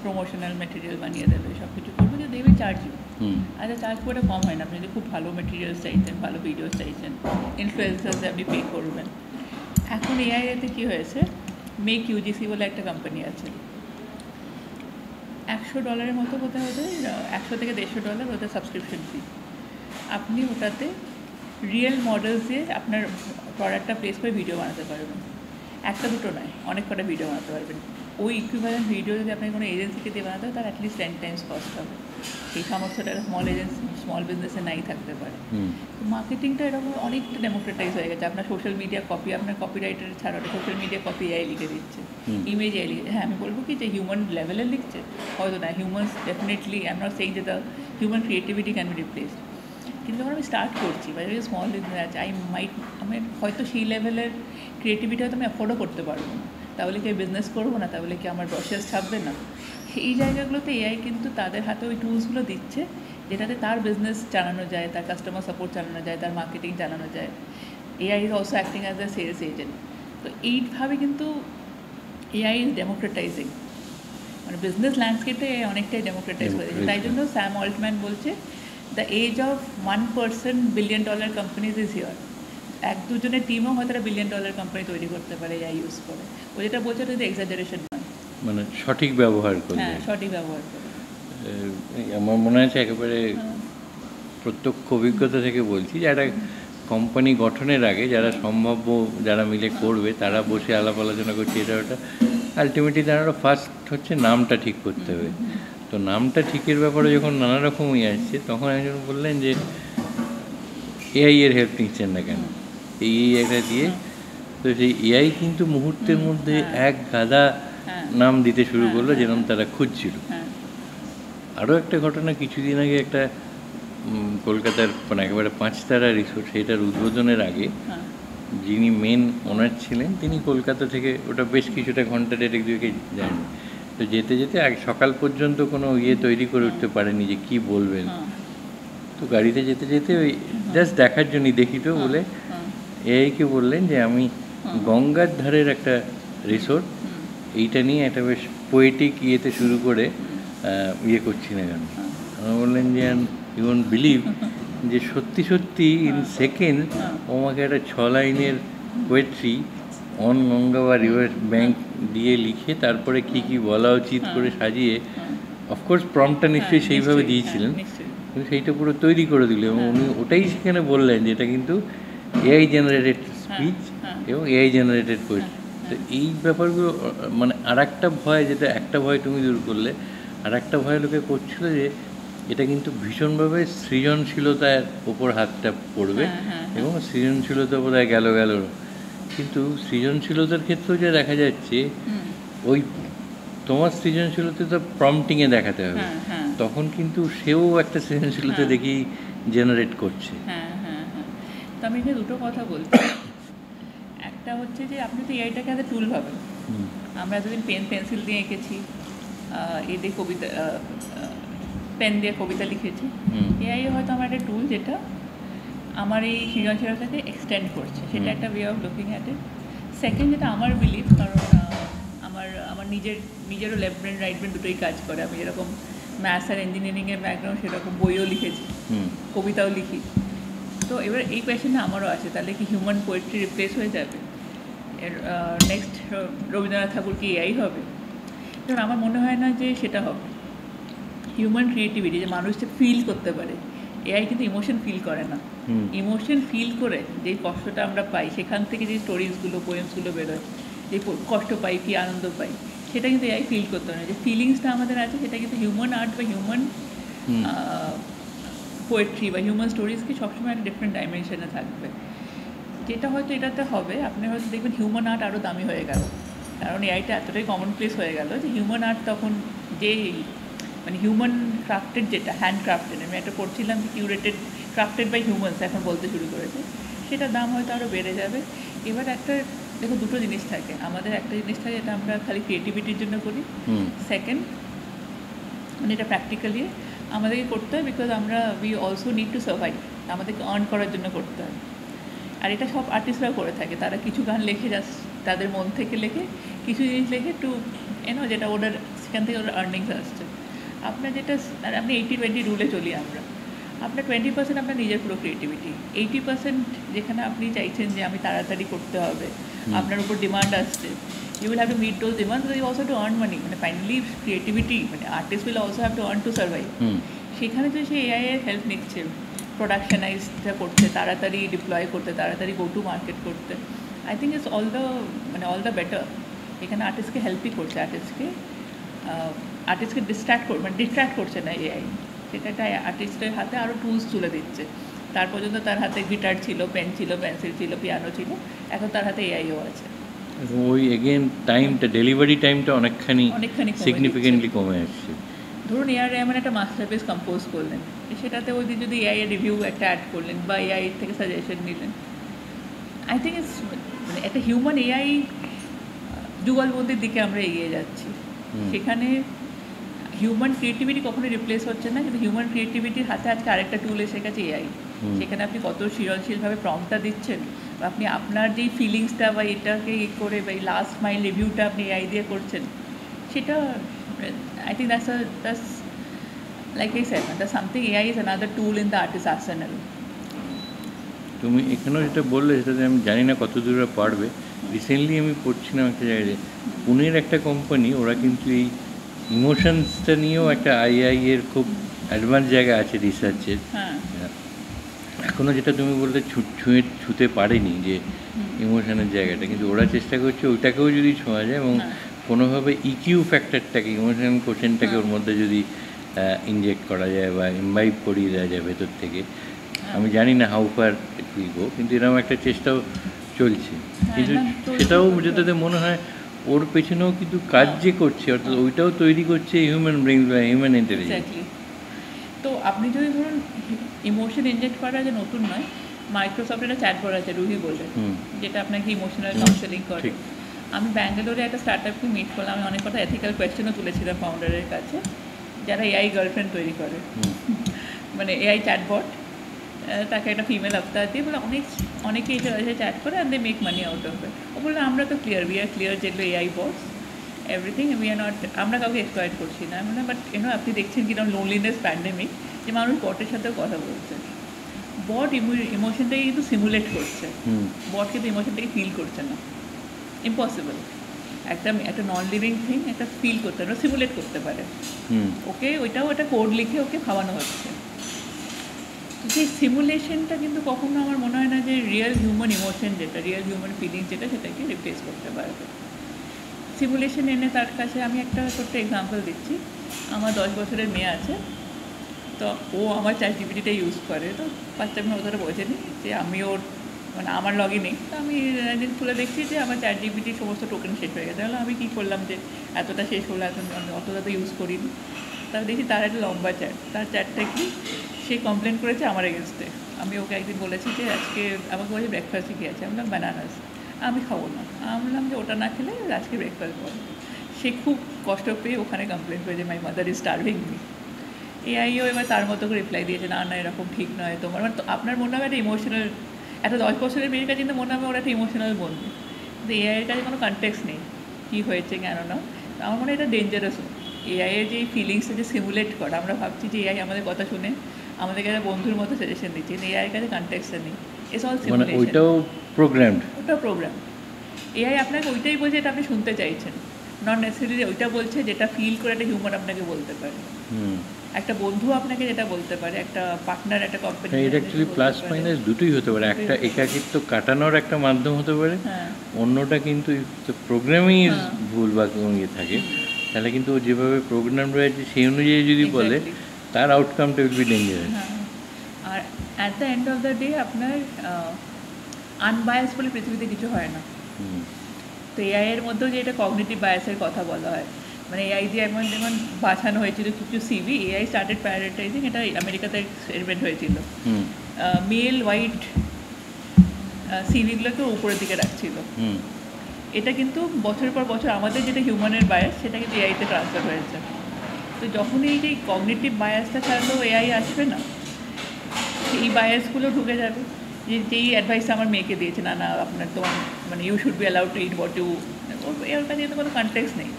প্রমোশনাল মেটেরিয়াল বানিয়ে দেবে, সব কিছু করবে, যে দেবে চার্জ ইউ। আচ্ছা, চার্জ করে কম হয় না, আপনি যদি খুব ভালো মেটেরিয়ালস চাইছেন, ভালো ভিডিওস চাইছেন, ইনফ্লুয়েন্সার্সে আপনি পে করবেন। এখন এআইতে কী হয়েছে, মেক ইউজিসি বলে একটা কোম্পানি আছে, $100 মতো কোথায় ওদের, $100 থেকে $150 ওদের সাবস্ক্রিপশন ফি। আপনি ওটাতে রিয়েল মডেলস দিয়ে আপনার প্রোডাক্টটা প্লেস করে ভিডিও বানাতে পারবেন। একটা দুটো নয়, অনেক কটা ভিডিও বানাতে পারবেন। ওই ইকুইভ্যালেন্ট ভিডিও যদি আপনি কোনো এজেন্সিকে দিয়ে বানাতে হয়, তার অ্যাটলিস্ট 10 টাইমস কস্ট হবে। সেই সামর্থ্যটা স্মল বিজনেসে নাই থাকতে পারে। তো মার্কেটিংটা এরকম অনেকটা ডেমোক্রেটাইজ হয়ে গেছে। আপনার সোশ্যাল মিডিয়া কপি, আপনার কপিরাইটার ছাড়া সোশ্যাল মিডিয়া কপি এআই লিখে দিচ্ছে, ইমেজ এআই লিখে। হ্যাঁ, আমি বলবো কি যে হিউম্যান লেভেলে লিখছে হয়তো না, humans definitely, I am not saying যে the human creativity can be replaced, কিন্তু যখন আমি স্টার্ট করছি বা যদি স্মল বিজনেস আছে, আমি হয়তো সেই লেভেলের ক্রিয়েটিভিটি হয়তো আমি অ্যাফোর্ডও করতে পারবো না, তাহলে কি বিজনেস করবো না, তাহলে কি আমার প্রসেস ছাপবে না। এই জায়গাগুলোতে এআই কিন্তু তাদের হাতে ওই টুলসগুলো দিচ্ছে, যেটাতে তার বিজনেস চালানো যায়, তার কাস্টমার সাপোর্ট চালানো যায়, তার মার্কেটিং চালানো যায়। AI is also acting as a sales agent. তো এইভাবে কিন্তু এআই ইজ ডেমোক্রেটাইজিং, মানে বিজনেস ল্যান্ডস্কেপে অনেকটাই ডেমোক্রেটাইজ হয়ে গেছে। তাই জন্য স্যাম অল্টম্যান বলছে the edge of 1% $billion companies is here. এক দুজনের টিমও হয়তো $1 billion কোম্পানি তৈরি করতে পারে এআই ইউজ করে। ও যেটা বলছে ওটা যদি এক্সাজারেশন নয়, মানে সঠিক ব্যবহার করলে। হ্যাঁ, সঠিক ব্যবহার করে। আমার মনে আছে একেবারে প্রত্যক্ষ অভিজ্ঞতা থেকে বলছি, যে একটা কোম্পানি গঠনের আগে যারা মিলে করবে, তারা বসে আলাপ আলোচনা করছে এটা ওটা। আলটিমেটলি তারা ফার্স্ট হচ্ছে নামটা ঠিক করতে হবে। তো নামটা ঠিকের ব্যাপারে যখন নানা রকম আসছে, তখন একজন বললেন যে এআই এর হেল্প নিচ্ছেন না কেন, এই একটা দিয়ে। তো সেই এআই কিন্তু মুহূর্তের মধ্যে এক গাদা নাম দিতে শুরু করলো, যেরকম তারা খুঁজছিল। আরও একটা ঘটনা, কিছুদিন আগে একটা কলকাতার মানে একেবারে 5 তারা রিসোর্ট, সেটার উদ্বোধনের আগে যিনি মেন ওনার ছিলেন, তিনি কলকাতা থেকে, ওটা বেশ কিছুটা ঘন্টা দেড়েক দুয়েকে যান। তো যেতে যেতে সকাল পর্যন্ত কোনো তৈরি করে উঠতে পারেনি যে কী বলবেন। তো গাড়িতে যেতে যেতে ওই জাস্ট দেখার জন্যই দেখি তো বলে এআইকে বললেন যে আমি গঙ্গার ধারের একটা রিসোর্ট, এইটা নিয়ে একটা বেশ পোয়েটিক শুরু করে করছি না কেন। আমার বললেন যে ইউ ওন্ট বিলিভ, যে সত্যি সত্যি ইন সেকেন্ড ও আমাকে একটা 6 লাইনের পোয়েট্রি অন গঙ্গা বা রিভার ব্যাঙ্ক দিয়ে লিখে, তারপরে কি কি বলা উচিত করে সাজিয়ে, অফকোর্স প্রম্পটটা নিশ্চয়ই সেইভাবে দিয়েছিলেন, কিন্তু সেইটা পুরো তৈরি করে দিল। এবং উনি ওটাই সেখানে বললেন যে এটা কিন্তু এআই জেনারেটেড স্পিচ এবং এআই জেনারেটেড পোয়েট্রি। তো এই ব্যাপারগুলো মানে আর একটা ভয়, যেটা একটা ভয় তুমি দূর করলে, আর একটা ভয় লোকে করছিল যে এটা কিন্তু ভীষণভাবে সৃজনশীলতার ওপর হাতটা পড়বে হ্যাঁ, হ্যাঁ, হ্যাঁ। এবং সৃজনশীলতা বোধহয় গেল কিন্তু সৃজনশীলতার ক্ষেত্রেও যা দেখা যাচ্ছে হুম, ওই তোমার সৃজনশীলতা তো প্রম্পটিংয়ে দেখাতে হবে, হ্যাঁ, হ্যাঁ, তখন কিন্তু সেও একটা সৃজনশীলতা হ্যাঁ। দেখেই জেনারেট করছে। হ্যাঁ, হ্যাঁ, হ্যাঁ। তো আমি এখানে দুটো কথা বলতে একটা হচ্ছে যে আপনি তো এআইটাকে অ্যাজ এ টুল ভাবেন। হুম, আমরা এতদিন পেন্সিল দিয়ে এঁকেছি, এ দিয়ে কবিতা, পেন দিয়ে কবিতা লিখেছি। হুম, এআই হয়তো আমার একটা টুল যেটা আমার এই সৃজনশীলতাকে এক্সটেন্ড করছে, সেটা হুম। একটা way of looking at it. Second, যেটা আমার বিলিভ, কারণ আমার আমার নিজেরও লেফট ব্রেন রাইট ব্রেন দুটোই কাজ করে। আমি যেরকম ম্যাথস আর ইঞ্জিনিয়ারিংয়ের ব্যাকগ্রাউন্ড, সেরকম বইও লিখেছি, হুম, কবিতাও লিখি। তো এবার এই কোয়েশ্চেনটা আমারও আছে, তাহলে কি হিউম্যান পোয়েট্রি রিপ্লেস হয়ে যাবে? এর নেক্সট রবীন্দ্রনাথ ঠাকুর কি এআই হবে? কারণ আমার মনে হয় না যে সেটা হবে। হিউম্যান ক্রিয়েটিভিটি, যে মানুষ যে ফিল করতে পারে, এআই কিন্তু ইমোশন ফিল করে না। হুম, ইমোশন ফিল করে যেই কষ্টটা আমরা পাই, সেখান থেকে যে স্টোরিজগুলো, পোয়েমসগুলো বেরোয়, যে কষ্ট পাই কি আনন্দ পাই, সেটা কিন্তু এআই ফিল করতে পারে না। যে ফিলিংসটা আমাদের আছে, সেটা কিন্তু হিউম্যান আর্ট বা হিউম্যান হুম, পোয়েট্রি বা হিউম্যান স্টোরিজকে সবসময় একটা ডিফারেন্ট ডাইমেনশনে থাকবে। যেটা হয়তো এটাতে হবে, আপনি হয়তো দেখবেন হিউম্যান আর্ট আরও দামি হয়ে গেল, কারণ এআইটা এতটাই কমন প্লেস হয়ে গেল যে হিউম্যান আর্ট তখন যে মানে হিউম্যান ক্রাফটেড, যেটা হ্যান্ড ক্রাফটেড, আমি একটা পড়ছিলাম যে কিউরেটেড ক্রাফটেড বাই হিউম্যানস এখন বলতে শুরু করেছে, সেটার দাম হয়তো আরও বেড়ে যাবে। এবার একটা দেখো, দুটো জিনিস থাকে আমাদের। একটা জিনিস থাকে যেটা আমরা খালি ক্রিয়েটিভিটির জন্য করি। হুম, সেকেন্ড, মানে এটা প্র্যাকটিক্যালি আমাদেরকে করতে হয়, বিকজ আমরা we also need to survive, আমাদেরকে আর্ন করার জন্য করতে হয়। আর এটা সব আর্টিস্টরাও করে থাকে, তারা কিছু গান লেখে জাস্ট তাদের মন থেকে লেখে, কিছু জিনিস লেখে টু যেটা ওদের সেখান থেকে ওদের আর্নিংস আসছে। আপনার যেটা, আর আপনি 80-20 রুলে চলি আমরা। আপনার 20% আপনার নিজের পুরো ক্রিয়েটিভিটি, 80% যেখানে আপনি চাইছেন যে আমি তাড়াতাড়ি করতে হবে, আপনার উপর ডিমান্ড আসছে, you will have to meet those demand, you also to earn money. মানে ফাইনালি ক্রিয়েটিভিটি, মানে artist will also have to earn to survive. হুম। সেখানে যে সে এআই এর হেল্প নিচ্ছে, প্রোডাকশনাইজটা করতে, তাড়াতাড়ি ডিপ্লয় করতে, তাড়াতাড়ি গো টু মার্কেট করতে, I think it's all the better. এখানে আর্টিস্টকে হেল্পই করছে, আর্টিস্টকে ডিস্ট্র্যাক্ট করছে না এআই। সেটা একটা আর্টিস্টের হাতে আরও টুলস তুলে দিচ্ছে। তার পর্যন্ত তার হাতে গিটার ছিল, পেন ছিল, পেন্সিল ছিল, পিয়ানো ছিল, এখন তার হাতে এআইও আছে। ওই এগেন টাইমটা, ডেলিভারি টাইমটা অনেকখানি অনেকখানি কমে সিগনিফিকেন্টলি কমে আসছে। ধরুন এআই এমন একটা মাস্টারপিস কম্পোজ করলেন, সেটাতে ওই দিন যদি এআই এর রিভিউ একটা অ্যাড করলেন বা এআই থেকে সাজেশন নিলেন, আই থিঙ্ক ইটস, মানে একটা হিউম্যান এআই যুগলবন্দির দিকে আমরা এগিয়ে যাচ্ছি। সেখানে হিউম্যান ক্রিয়েটিভিটি কখনো রিপ্লেস হচ্ছে না, কিন্তু হিউম্যান ক্রিয়েটিভিটির হাতে আজকে আরেকটা টুল এসে গেছে, এআই। সেখানে আপনি কত সৃজনশীলভাবে প্রম্পটটা দিচ্ছেন, বা আপনি আপনার যেই ফিলিংসটা বা এটাকে করে বা এই লাস্ট মাইল রিভিউটা আপনি এআই দিয়ে করছেন, সেটা I think that's like I said, that's something. AI is another tool in the artist Arsenal. তুমি এখানেও যেটা বললে সেটাতে আমি জানি না কত দূর পারবে। রিসেন্টলি আমি পড়ছিলাম একটা জায়গায়, পুনের একটা কোম্পানি, ওরা কিন্তু এই ইমোশনসটা নিয়েও একটা আইআই এর খুব অ্যাডভান্স জায়গা আছে রিসার্চের। হ্যাঁ, এখনও যেটা তুমি বলতে ছুঁতে পারেনি যে ইমোশনের জায়গাটা, কিন্তু ওরা চেষ্টা করছে ওইটাকেও যদি ছোঁয়া যায় এবং হ্যাঁ। কোনোভাবে ইকিউ ফ্যাক্টরটাকে, ইমোশনাল কোশ্চেনটাকে ওর মধ্যে যদি ইনজেক্ট করা যায় বা ইনভাইভ করিয়ে দেওয়া যায় ভেতর থেকে, আমি জানি না how far it will go, কিন্তু এরকম একটা চেষ্টাও চলছে। কিন্তু না, চলছে, সেটাও চলছে। যেটাতে মনে হয় ওর পেছনেও কিন্তু কাজ যে করছে, অর্থাৎ ওইটাও তৈরি করছে হিউম্যান ব্রেন বা হিউম্যান ইন্টেলিজেন্স। এক্স্যাক্টলি। তো আপনি যদি ধরুন ইমোশন ইনজেক্ট করা যে নতুন নয়, মাইক্রোসফটের একটা চ্যাটবট আছে রুহি বলে, যেটা আপনাকে ইমোশনাল কাউন্সেলিং করে। ঠিক। আমি ব্যাঙ্গালোরে একটা স্টার্টআপকে মিট করলাম, আমি অনেক কথা এথিক্যাল কোয়েশ্চেনও তুলেছিলাম ফাউন্ডারের কাছে, যারা এআই গার্লফ্রেন্ড তৈরি করে, মানে এআই চ্যাটবট। তাকে একটা ফিমেল আফতার দিয়ে বলে অনেকে এটা এসে চ্যাট করে and they make money out of it. ও বললো আমরা তো উই আর ক্লিয়ার যেগুলো AI boss everything, we are not, আমরা কাউকে এক্সপ্লয়েট করছি না। মানে বাট আপনি দেখছেন কিরকম লোনলিনেস প্যান্ডেমিক, যে মানুষ বটের সাথেও কথা বলছে। বট ইমোশনটাকে কিন্তু সিমুলেট করছে, বট কিন্তু ইমোশনটাকে ফিল করছে না, ইম্পসিবল। একটা নন লিভিং থিং একটা ফিল করতে পারে, সিমুলেট করতে পারে। ওকে ওইটাও একটা কোড লিখে ওকে খাওয়ানো হচ্ছে। সেই সিমুলেশনটা কিন্তু কখনো আমার মনে হয় না যে রিয়েল হিউম্যান ইমোশন, যেটা রিয়েল হিউম্যান ফিলিংস, যেটা সেটাকে রিপ্লেস করতে পারবে। সিমুলেশন এনে তার কাছে, আমি একটা ছোট্ট এক্সাম্পল দিচ্ছি। আমার 10 বছরের মেয়ে আছে, তো তো ও আমার চ্যাট জিপিটিটা ইউজ করে, তো ফার্স্ট টাইম ওদের বোঝেনি যে আমি ওর মানে আমার লগই নেই, তো আমি একদিন খুলে দেখছি যে আমার চ্যাট জিপিটির সমস্ত টোকেন শেষ হয়ে গেছে। তাহলে আমি কী করলাম যে এতটা শেষ হলো, অতটা তো ইউজ করিনি। তাহলে দেখি তার একটা লম্বা চ্যাট, তার চ্যাটটা কি সে কমপ্লেন করেছে আমার এগেনস্টে। আমি ওকে একদিন বলেছি যে আজকে আমাকে বলছে ব্রেকফাস্টে কী আছে, আমি বললাম ব্যানানাস, আমি খাবো না। আমি বললাম যে ওটা না খেলে আজকে ব্রেকফাস্ট বল। সে খুব কষ্ট পেয়ে ওখানে কমপ্লেন করেছে my mother is starving me. এআইও এবার তার মতো করে রিপ্লাই দিয়েছে, না না এরকম ঠিক নয় তোমার, মানে তো আপনার মনে হবে একটা ইমোশনাল, একটা 10 বছরের মেয়ের কাছে কিন্তু মনে হবে ওরা একটা ইমোশনাল বন্ধু, কিন্তু এআইয়ের কাছে কোনো কনটেক্সট নেই কী হয়েছে কেন না। আমার মনে হয় এটা ডেঞ্জারাসও। এআইয়ের যে ফিলিংসটা যে সিমুলেট করা, আমরা ভাবছি যে এআই আমাদের কথা শুনে আমাদেরকে একটা বন্ধুর মতো সাজেশন দিচ্ছে, কিন্তু এআইয়ের কাছে কনটেক্সটা নেই, ইটস অল সিমুলেশন। ওইটাও প্রোগ্রামড, ওটা প্রোগ্রাম। এআই আপনাকে ওইটাই বলছে যেটা আপনি শুনতে চাইছেন, নট নেসেসারি ওইটা বলছে যেটা ফিল করে একটা হিউম্যান আপনাকে বলতে পারে, একটা বন্ধু আপনাকে যেটা বলতে পারে, একটা পার্টনার, একটা কোম্পানি। এটা অ্যাকচুয়ালি প্লাস মাইনাস দুটোই হতে পারে, একটা একাকিত্ব কাটানোর একটা মাধ্যম হতে পারে, অন্যটা কিন্তু প্রোগ্রামিং ভুল বা কোনো ইয়ে থাকে, তাহলে কিন্তু ও যেভাবে প্রোগ্রাম রয়েছে সেই অনুযায়ী যদি বলে তার আউটকামটা উইল বি ডেঞ্জারাস। আর at the end of the day আপনার আনবায়াস বলে পৃথিবীতে কিছু হয় না। তো এআই এর মধ্যেও যে এটা কগনিটিভ বায়াসের কথা বলা হয়, মানে এআই দিয়ে এমন যেমন বাছানো হয়েছিল কিছু সিভি, এআই স্টার্টেড প্রায়োরিটাইজিং, এটা আমেরিকাতে এক্সপেরিমেন্ট হয়েছিল, মেল হোয়াইট সিভিগুলোকে উপরের দিকে রাখছিল। এটা কিন্তু বছরের পর বছর আমাদের যেটা হিউম্যানের বায়াস সেটা কিন্তু এআইতে ট্রান্সফার হয়েছে। তো যখনই এই যে কগনিটিভ বায়াসটা ছাড়লেও এআই আসবে না, এই বায়াসগুলো ঢুকে যাবে। যেই অ্যাডভাইসটা আমার মেয়েকে দিয়েছে, না না আপনার তোমার মানে you should be allowed to eat what you, ওর কাছে কিন্তু কোনো কনটেক্সট নেই।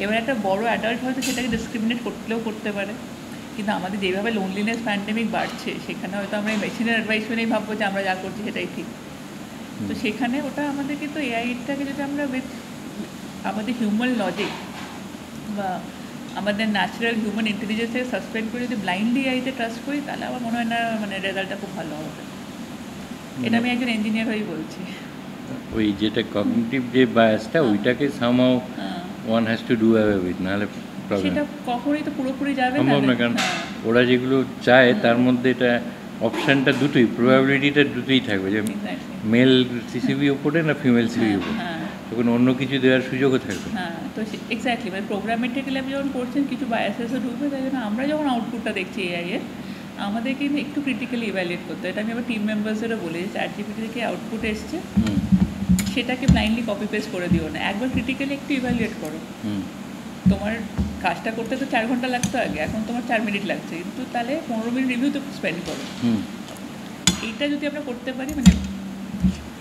এবার একটা বড় অ্যাডাল্ট হয়তো সেটাকে ডিসক্রিমিনেট করলেও করতে পারে, কিন্তু আমাদের যেভাবে লোনলিনেস প্যান্ডেমিক বাড়ছে সেখানে হয়তো আমরা এই মেশিনের অ্যাডভাইস শুনেই ভাববো যে আমরা যা করছি সেটাই ঠিক। তো সেখানে ওটা আমাদের কিন্তু এআইটাকে যদি আমরা উইথ আমাদের হিউম্যান লজিক বা আমাদের ন্যাচারাল হিউম্যান ইন্টেলিজেন্সকে সাসপেন্ড করে যদি ব্লাইন্ডলি এআইতে ট্রাস্ট করি, তাহলে আমার মনে হয় না মানে রেজাল্টটা খুব ভালো হবে। এটা আমি একজন ইঞ্জিনিয়ার হয়েই বলছি। ওই যেটা কগনিটিভ যে বায়াসটা ওইটাকে somehow one has to do away with, নাহলে সেটা কখনোই তো পুরোপুরি যাবে না, সম্ভব না, কারণ ওরা যেগুলো চায় তার মধ্যে এটা অপশানটা দুটোই, প্রবাবিলিটিটা দুটোই থাকবে, যে মেল সিসিবি ওপরে না ফিমেল সিসিবি ওপরে, তখন অন্য কিছু দেওয়ার সুযোগও থাকবে। হ্যাঁ, তো এক্স্যাক্টলি মানে প্রোগ্রামেটিক্যালি আপনি যখন করছেন কিছু বায়াসেসও ঢুকবে, তাই জন্য আমরা যখন আউটপুটটা দেখছি এআইয়ের আমাদেরকে একটু ক্রিটিক্যালি ইভ্যালুয়েট করতে হয়। এটা আমি আমার টিম মেম্বার্সদেরও বলি, চ্যাট জিপিটি থেকে আউটপুট এসছে সেটাকে ব্লাইন্ডলি কপি পেস্ট করে দিও না, একবার ক্রিটিক্যালি একটু ইভ্যালুয়েট করো। তোমার কাজটা করতে তো 4 ঘন্টা লাগতো আগে, এখন তোমার 4 মিনিট লাগছে, কিন্তু তাহলে 15 মিনিট রিভিউ তো স্পেন্ড করো। এইটা যদি আমরা করতে পারি, মানে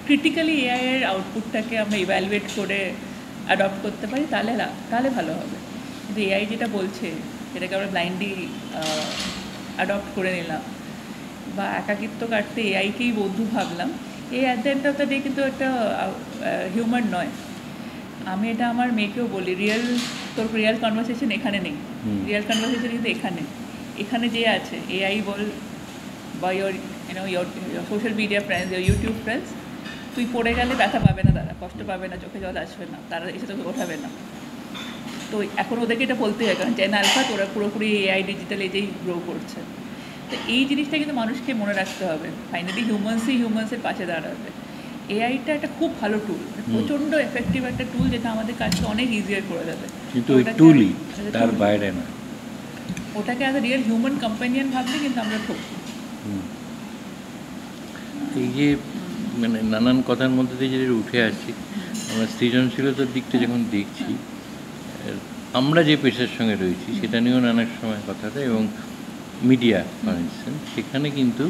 ক্রিটিক্যালি এআইয়ের আউটপুটটাকে আমরা ইভ্যালুয়েট করে অ্যাডপ্ট করতে পারি, তাহলে ভালো হবে। কিন্তু এআই যেটা বলছে সেটাকে আমরা ব্লাইন্ডলি অ্যাডপ্ট করে নিলাম বা একাকিত্ব কাটতে এআইকেই বন্ধু ভাবলাম, এই at the end of the day কিন্তু একটা হিউম্যান নয়। আমি এটা আমার মেয়েকেও বলি, তোর রিয়েল কনভারসেশন এখানে নেই, রিয়েল কনভারসেশন কিন্তু এখানে যে আছে এআই বল বা your social media friends, YouTube friends, তুই পড়ে গেলে ব্যথা পাবে না, তারা কষ্ট পাবে না, চোখে জল আসবে না, তারা এসে তোকে ওঠাবে না। তো এখন ওদেরকে এটা বলতে হয়, কারণ জেন আলফা তোরা পুরোপুরি এআই ডিজিটাল এজেই গ্রো করছে। তো এই জিনিসটা কিন্তু মানুষকে মনে রাখতে হবে, ফাইনালি হিউম্যান্সের পাশে দাঁড়াবে। এআইটা একটা খুব ভালো টুল, প্রচণ্ড এফেক্টিভ একটা টুল, যেটা আমাদের কাজকে অনেক ইজিয়ার করে দেবে, কিন্তু ওই টুলই, তার বাইরে না। ওটাকে as a real human companion ভাবলে কিন্তু আমরা ঠকছি। এই যে মানে নানান কথার মধ্যে দিয়ে যেটা উঠে আসছি, আমরা সৃজনশীলতার দিকটা যখন দেখছি, আমরা যে পেশার সঙ্গে রয়েছি সেটা নিয়েও নানান সময় কথা হয়, এবং মিডিয়া ফর ইনস্ট্যান্স, সেখানে কিন্তু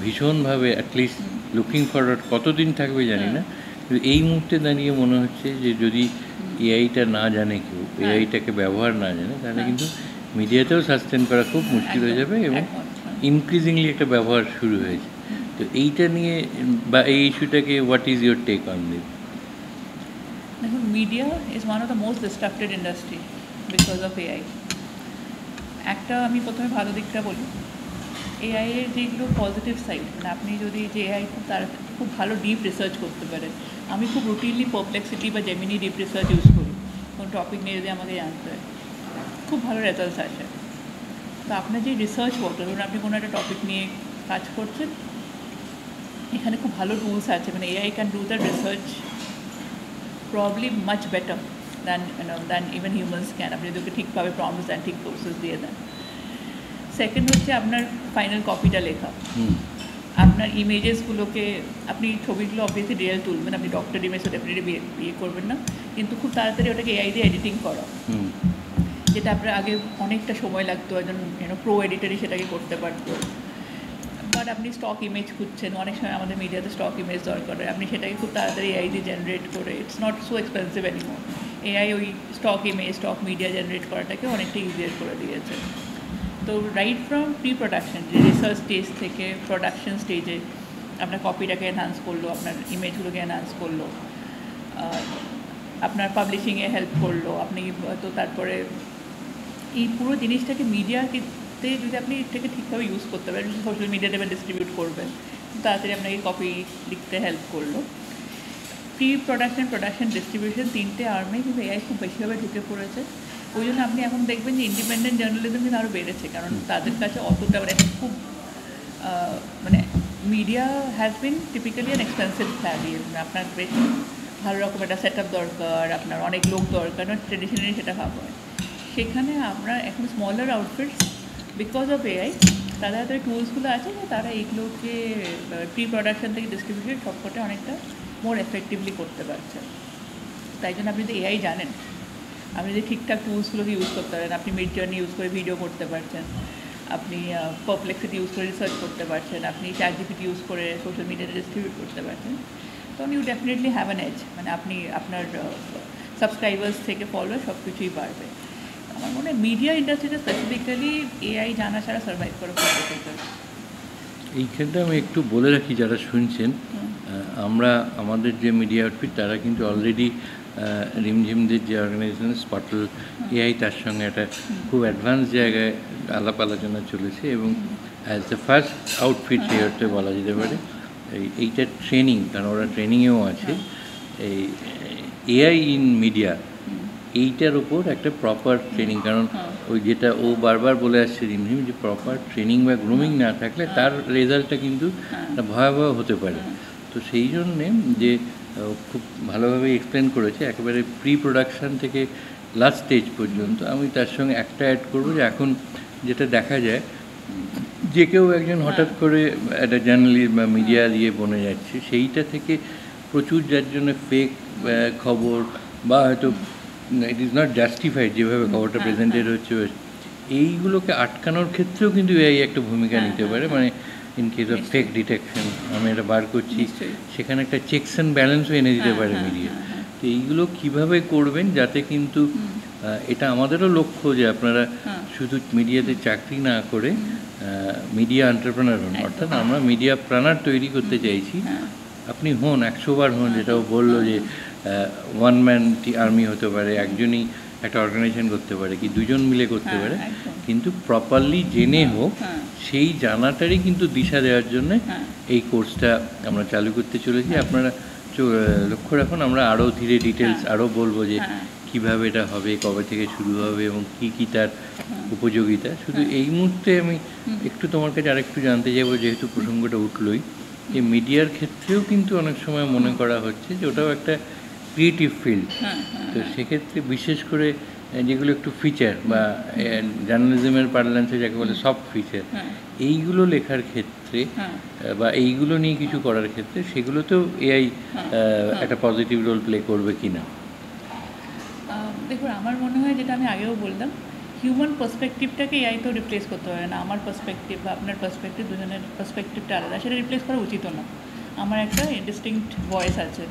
ভীষণভাবে অ্যাটলিস্ট লুকিং ফরওয়ার্ড, কতদিন থাকবে জানি না, কিন্তু এই মুহূর্তে দাঁড়িয়ে মনে হচ্ছে যে যদি এআইটা না জানে কেউ, এআইটাকে ব্যবহার না জানে, তাহলে কিন্তু মিডিয়াতেও সাস্টেন করা খুব মুশকিল হয়ে যাবে, এবং ইনক্রিজিংলি একটা ব্যবহার শুরু হয়েছে। তো এইটা নিয়ে বা এই ইস্যুটাকে what is your take on this? দেখুন, media is one of the most distracted industry because of AI. একটা আমি প্রথমে ভালো দিকটা বলি, এআইয়ের যেগুলো পজিটিভ সাইড, মানে আপনি যদি যে এআই তার খুব ভালো ডিপ রিসার্চ করতে পারে। আমি খুব রুটিনলি পারপ্লেক্সিটি বা জেমিনি ডিপ রিসার্চ ইউজ করি, কোনো টপিক নিয়ে যদি আমাকে জানতে হয়, খুব ভালো রেজাল্টস আসে। তো আপনার যে রিসার্চ ওয়ার্ক, ধরুন আপনি কোনো একটা টপিক নিয়ে কাজ করছেন, এখানে খুব ভালো টুলস আছে, মানে AI can do the research probably much better than even humans can, আপনি যদি ওকে ঠিকভাবে প্রমিস দেন, ঠিক প্রসেস দিয়ে দেন। সেকেন্ড হচ্ছে আপনার ফাইনাল কপিটা লেখা, আপনার ইমেজেসগুলোকে, আপনি ছবিগুলো অবভিয়াসলি রিয়েল তুলবেন, আপনি ডক্টর ইমেজ ডেফিনেটলি বিয়ে করবেন না, কিন্তু খুব তাড়াতাড়ি ওটাকে এআই দিয়ে এডিটিং করা, যেটা আপনার আগে অনেকটা সময় লাগতো, একজন প্রো এডিটারই সেটাকে করতে পারতো। বাট আপনি স্টক ইমেজ খুঁজছেন, অনেক সময় আমাদের মিডিয়াতে স্টক ইমেজ দরকার হয়, আপনি সেটাকে খুব তাড়াতাড়ি এআই দিয়ে জেনারেট করে, it's not so expensive anymore. AI ওই stock image, stock media generate করাটাকে অনেকটা ইজিয়ার করে দিয়েছে। তো রাইট ফ্রম প্রি প্রোডাকশন, যে রিসার্চ স্টেজ থেকে প্রোডাকশন স্টেজে আপনার কপিটাকে এনহান্স করলো, আপনার ইমেজগুলোকে এনহান্স করলো, আপনার পাবলিশিংয়ে হেল্প করলো, আপনি তো তারপরে এই পুরো জিনিসটাকে মিডিয়াতে যদি আপনি এটাকে ঠিকভাবে ইউজ করতে পারেন, সোশ্যাল মিডিয়াতে ডিস্ট্রিবিউট করবেন, তাড়াতাড়ি আপনাকে কপি লিখতে হেল্প করলো। প্রি প্রোডাকশন, প্রোডাকশন, ডিস্ট্রিবিউশন, তিনটে আর্মে কিন্তু এআই খুব বেশিভাবে ঢুকে পড়েছে। ওই জন্য আপনি এখন দেখবেন যে ইন্ডিপেন্ডেন্ট জার্নালিজম কিন্তু আরও বেড়েছে, কারণ তাদের কাছে অতটা মানে খুব মানে media has been typically an expensive heavy, আপনার বেশ ভালো রকম একটা সেট আপ দরকার, আপনার অনেক লোক দরকার, ট্রেডিশনালি সেটা ভাবা হয়। সেখানে আমরা এখন smaller outfits because of AI, তাদের হাতে টুলসগুলো আছে যে তারা এইগুলোকে প্রি প্রোডাকশন থেকে ডিস্ট্রিবিউশন সবকটা অনেকটা মোর এফেক্টিভলি করতে পারছে। তাই জন্য আপনি যদি এআই জানেন, আপনি যদি ঠিকঠাক টুলসগুলোকে ইউজ করতে পারেন, আপনি মিড জার্নি ইউজ করে ভিডিও করতে পারছেন, আপনি পারপ্লেক্সিটি ইউজ করে রিসার্চ করতে পারছেন, আপনি চ্যাটজিপিটি ইউজ করে সোশ্যাল মিডিয়াতে ডিস্ট্রিবিউট করতে পারছেন, তখন you definitely have an edge, মানে আপনি আপনার সাবস্ক্রাইবার্স থেকে ফলোয়ার সব কিছুই বাড়বে। আমার মনে হয় মিডিয়া ইন্ডাস্ট্রিতে স্পেসিফিক্যালি এআই জানা ছাড়া সার্ভাইভ করা খুব ডিফিকাল্ট। এইখানটা আমি একটু বলে রাখি যারা শুনছেন, আমরা আমাদের যে মিডিয়া আউটফিট তারা কিন্তু অলরেডি রিমঝিমদের যে অর্গানাইজেশন স্পটল এআই, তার সঙ্গে একটা খুব অ্যাডভান্স জায়গায় আলাপ আলোচনা চলেছে, এবং অ্যাজ দ্য ফার্স্ট আউটফিট সেই অর্থে বলা যেতে পারে এইটার ট্রেনিং, কারণ ওরা ট্রেনিংয়েও আছে এই এআই ইন মিডিয়া, এইটার ওপর একটা প্রপার ট্রেনিং। কারণ ওই যেটা ও বারবার বলে আসছে রিমঝিম, যে প্রপার ট্রেনিং বা গ্রুমিং না থাকলে তার রেজাল্টটা কিন্তু ভয়াবহ হতে পারে। তো সেই জন্যে যে খুব ভালোভাবে এক্সপ্লেন করেছে একেবারে প্রি প্রোডাকশান থেকে লাস্ট স্টেজ পর্যন্ত। আমি তার সঙ্গে একটা অ্যাড করবো যে এখন যেটা দেখা যায় যে কেউ একজন হঠাৎ করে একটা জার্নালিস্ট বা মিডিয়া দিয়ে বনে যাচ্ছে, সেইটা থেকে প্রচুর যার জন্য ফেক খবর বা হয়তো ইট ইজ নট জাস্টিফাইড যেভাবে খবরটা প্রেজেন্টেড হচ্ছে, এইগুলোকে আটকানোর ক্ষেত্রেও কিন্তু এই একটা ভূমিকা নিতে পারে। মানে in case of fake detection আমি এটা বার করছি, সেখানে একটা চেকস অ্যান্ড ব্যালেন্সও এনে দিতে পারে মিডিয়া। তো এইগুলো কীভাবে করবেন যাতে কিন্তু এটা আমাদেরও লক্ষ্য যে আপনারা শুধু মিডিয়াতে চাকরি না করে মিডিয়া এন্টারপ্রেনার হন, অর্থাৎ আমরা মিডিয়া প্ল্যানার তৈরি করতে চাইছি। আপনি হন 100 বার হন, যেটাও বললো যে ওয়ান ম্যান আর্মি হতে পারে, একজনই একটা অর্গানাইজেশন করতে পারে, কি দুজন মিলে করতে পারে, কিন্তু প্রপারলি জেনে হোক, সেই জানাটারই কিন্তু দিশা দেওয়ার জন্য এই কোর্সটা আমরা চালু করতে চলেছি। আপনারা লক্ষ্য রাখুন, আমরা আরও ধীরে ডিটেলস আরও বলবো যে কীভাবে এটা হবে, কবে থেকে শুরু হবে এবং কী কী তার উপযোগিতা। শুধু এই মুহূর্তে আমি একটু তোমার কাছে আরেকটু জানতে যাবো, যেহেতু প্রসঙ্গটা উঠলই, যে মিডিয়ার ক্ষেত্রেও কিন্তু অনেক সময় মনে করা হচ্ছে যে ওটাও একটা ক্রিয়েটিভ ফিল্ড। তো সেক্ষেত্রে বিশেষ করে যেগুলো একটু ফিচার বা জার্নালিজমের পার্লান্সে যাকে বলে সফট ফিচার, এইগুলো লেখার ক্ষেত্রে বা এইগুলো নিয়ে কিছু করার ক্ষেত্রে সেগুলোতেও এআই একটা পজিটিভ রোল প্লে করবে কি না? দেখুন, আমার মনে হয়, যেটা আমি আগেও বললাম, হিউম্যান পার্সপেক্টিভটাকে এআই তো রিপ্লেস করতে পারে না। আমার পার্সপেক্টিভ বা আপনার পার্সপেক্টিভ, দুজনের পার্সপেক্টিভটা আলাদা, সেটা রিপ্লেস করা উচিত না। আমার একটা ডিস্টিংক্ট ভয়েস আছে,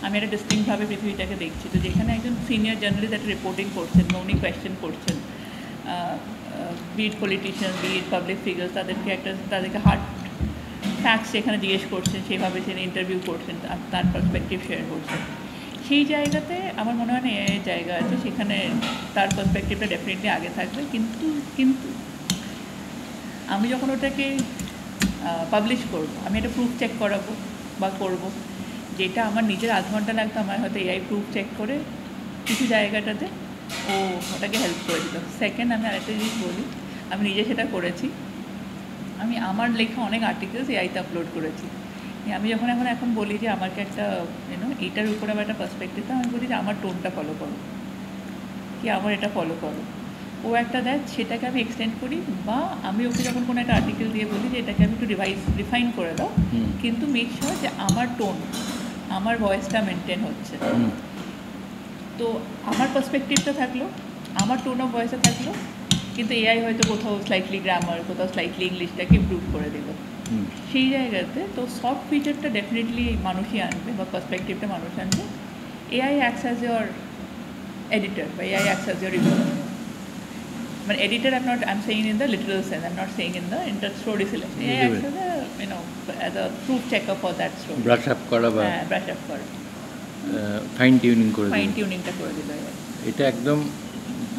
আমি একটা ডিস্টিংক্টভাবে পৃথিবীটাকে দেখছি। তো যেখানে একজন সিনিয়র জার্নালিস্ট একটা রিপোর্টিং করছেন বা উনি কোয়েশ্চেন করছেন, be it politician, be it public figure, তাদেরকে হার্ড ফ্যাক্টস এখানে জিজ্ঞেস করছেন, সেভাবে তিনি ইন্টারভিউ করছেন, তার পার্সপেক্টিভ শেয়ার করছেন। সেই জায়গাতে আমার মনে হয় না এর জায়গা আছে, সেখানে তার পার্সপেক্টিভটা ডেফিনেটলি আগে থাকবে। কিন্তু আমি যখন ওটাকে পাবলিশ করব, আমি একটা প্রুফ চেক করাবো বা করব, যেটা আমার নিজের আধ ঘন্টা লাগতো, আমার হয়তো এআই প্রুফ চেক করে কিছু জায়গাটাতে ও ওটাকে হেল্প করে দিল। সেকেন্ড, আমি আরেকটা জিনিস বলি, আমি নিজে সেটা করেছি। আমি আমার লেখা অনেক আর্টিকেলস এআইতে আপলোড করেছি। আমি যখন এখন বলি যে আমাকে একটা এইটার উপরে আমার একটা পার্সপেক্টিভ, আমি বলি যে আমার টোনটা ফলো করো, কি আমার এটা ফলো করো। ও একটা দেয়, সেটাকে আমি এক্সটেন্ড করি, বা আমি ওকে যখন কোনো একটা আর্টিকেল দিয়ে বলি যে এটাকে আমি একটু রিফাইন করে দাও, কিন্তু মেক শিওর যে আমার টোন, আমার ভয়েসটা মেনটেন হচ্ছে। তো আমার পার্সপেক্টিভটা থাকলো, আমার টোন অফ ভয়েসটা থাকলো, কিন্তু এআই হয়তো কোথাও স্লাইটলি গ্রামার, কোথাও স্লাইটলি ইংলিশটাকে ইমপ্রুভ করে দিল। সেই জায়গাতে তো সফট ফিচারটা ডেফিনেটলি মানুষই আনবে, বা পার্সপেক্টিভটা মানুষ আনবে। AI acts as your editor, বা AI acts as your reviewer. But editor, I'm saying in the literal sense. I'm not saying in the story selection. AI acts as a proof checker for that story. Brush up করা বা brush up করা, fine tuning করে দিল। Fine টিউনিংটা করে দিল। এটা একদম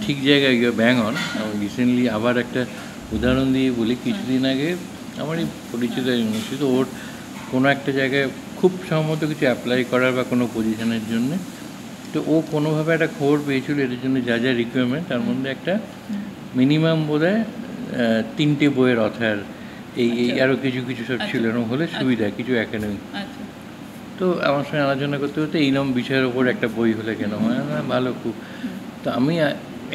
ঠিক জায়গায় গিয়ে ব্যাং অন। আমি রিসেন্টলি আবার একটা উদাহরণ দিয়ে বলি, কিছুদিন আগে আমারই পরিচিত ইউনিভার্সিটি, ওর কোনো একটা জায়গায় খুব সম্ভবত কিছু অ্যাপ্লাই করার বা কোনো পজিশনের জন্য, তো ও কোনোভাবে একটা খবর পেয়েছিল এটার জন্য যা যা রিকোয়ারমেন্ট, তার মধ্যে একটা মিনিমাম বোধ হয় 3টে বইয়ের অথার, এই আরও কিছু কিছু সব ছিল, এরকম হলে সুবিধা কিছু একাডেমিক। তো আমার সঙ্গে আলোচনা করতে করতে এইরকম বিষয়ের ওপর একটা বই হলে কেন হয় না, ভালো খুব। তো আমি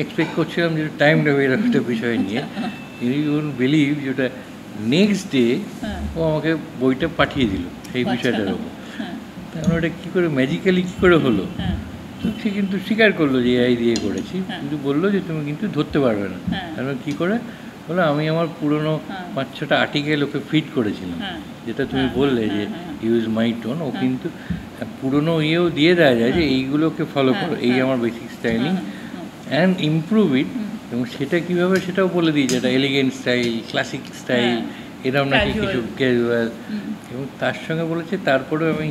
এক্সপেক্ট করছিলাম যে টাইম নেবে এরকম একটা বিষয় নিয়ে, ইউ উইল বিলিভ যেটা নেক্সট ডে ও আমাকে বইটা পাঠিয়ে দিল সেই বিষয়টার ওপর। তাহলে ওটা কী করে ম্যাজিক্যালি কী করে হলো, তো সে কিন্তু স্বীকার করলো যে এআই দিয়ে করেছি, কিন্তু বললো যে তুমি কিন্তু ধরতে পারবে না। তারপর কী করে বলো, আমি আমার পুরনো 5-6টা আর্টিকেল ওকে ফিট করেছিলাম, যেটা তুমি বললে যে ইউজ মাই টোন, ও কিন্তু পুরনো ইয়েও দিয়ে দেওয়া যায় যে এইগুলোকে ফলো করো, এই আমার বেসিক স্টাইলিং অ্যান্ড ইমপ্রুভ ইট। এবং সেটা কীভাবে সেটাও বলে দিই, যেটা এলিগেন্ট স্টাইল, ক্লাসিক স্টাইল, এরকম নাকি কিছু ক্যাজুয়াল। এবং তার সঙ্গে বলেছে তারপরেও আমি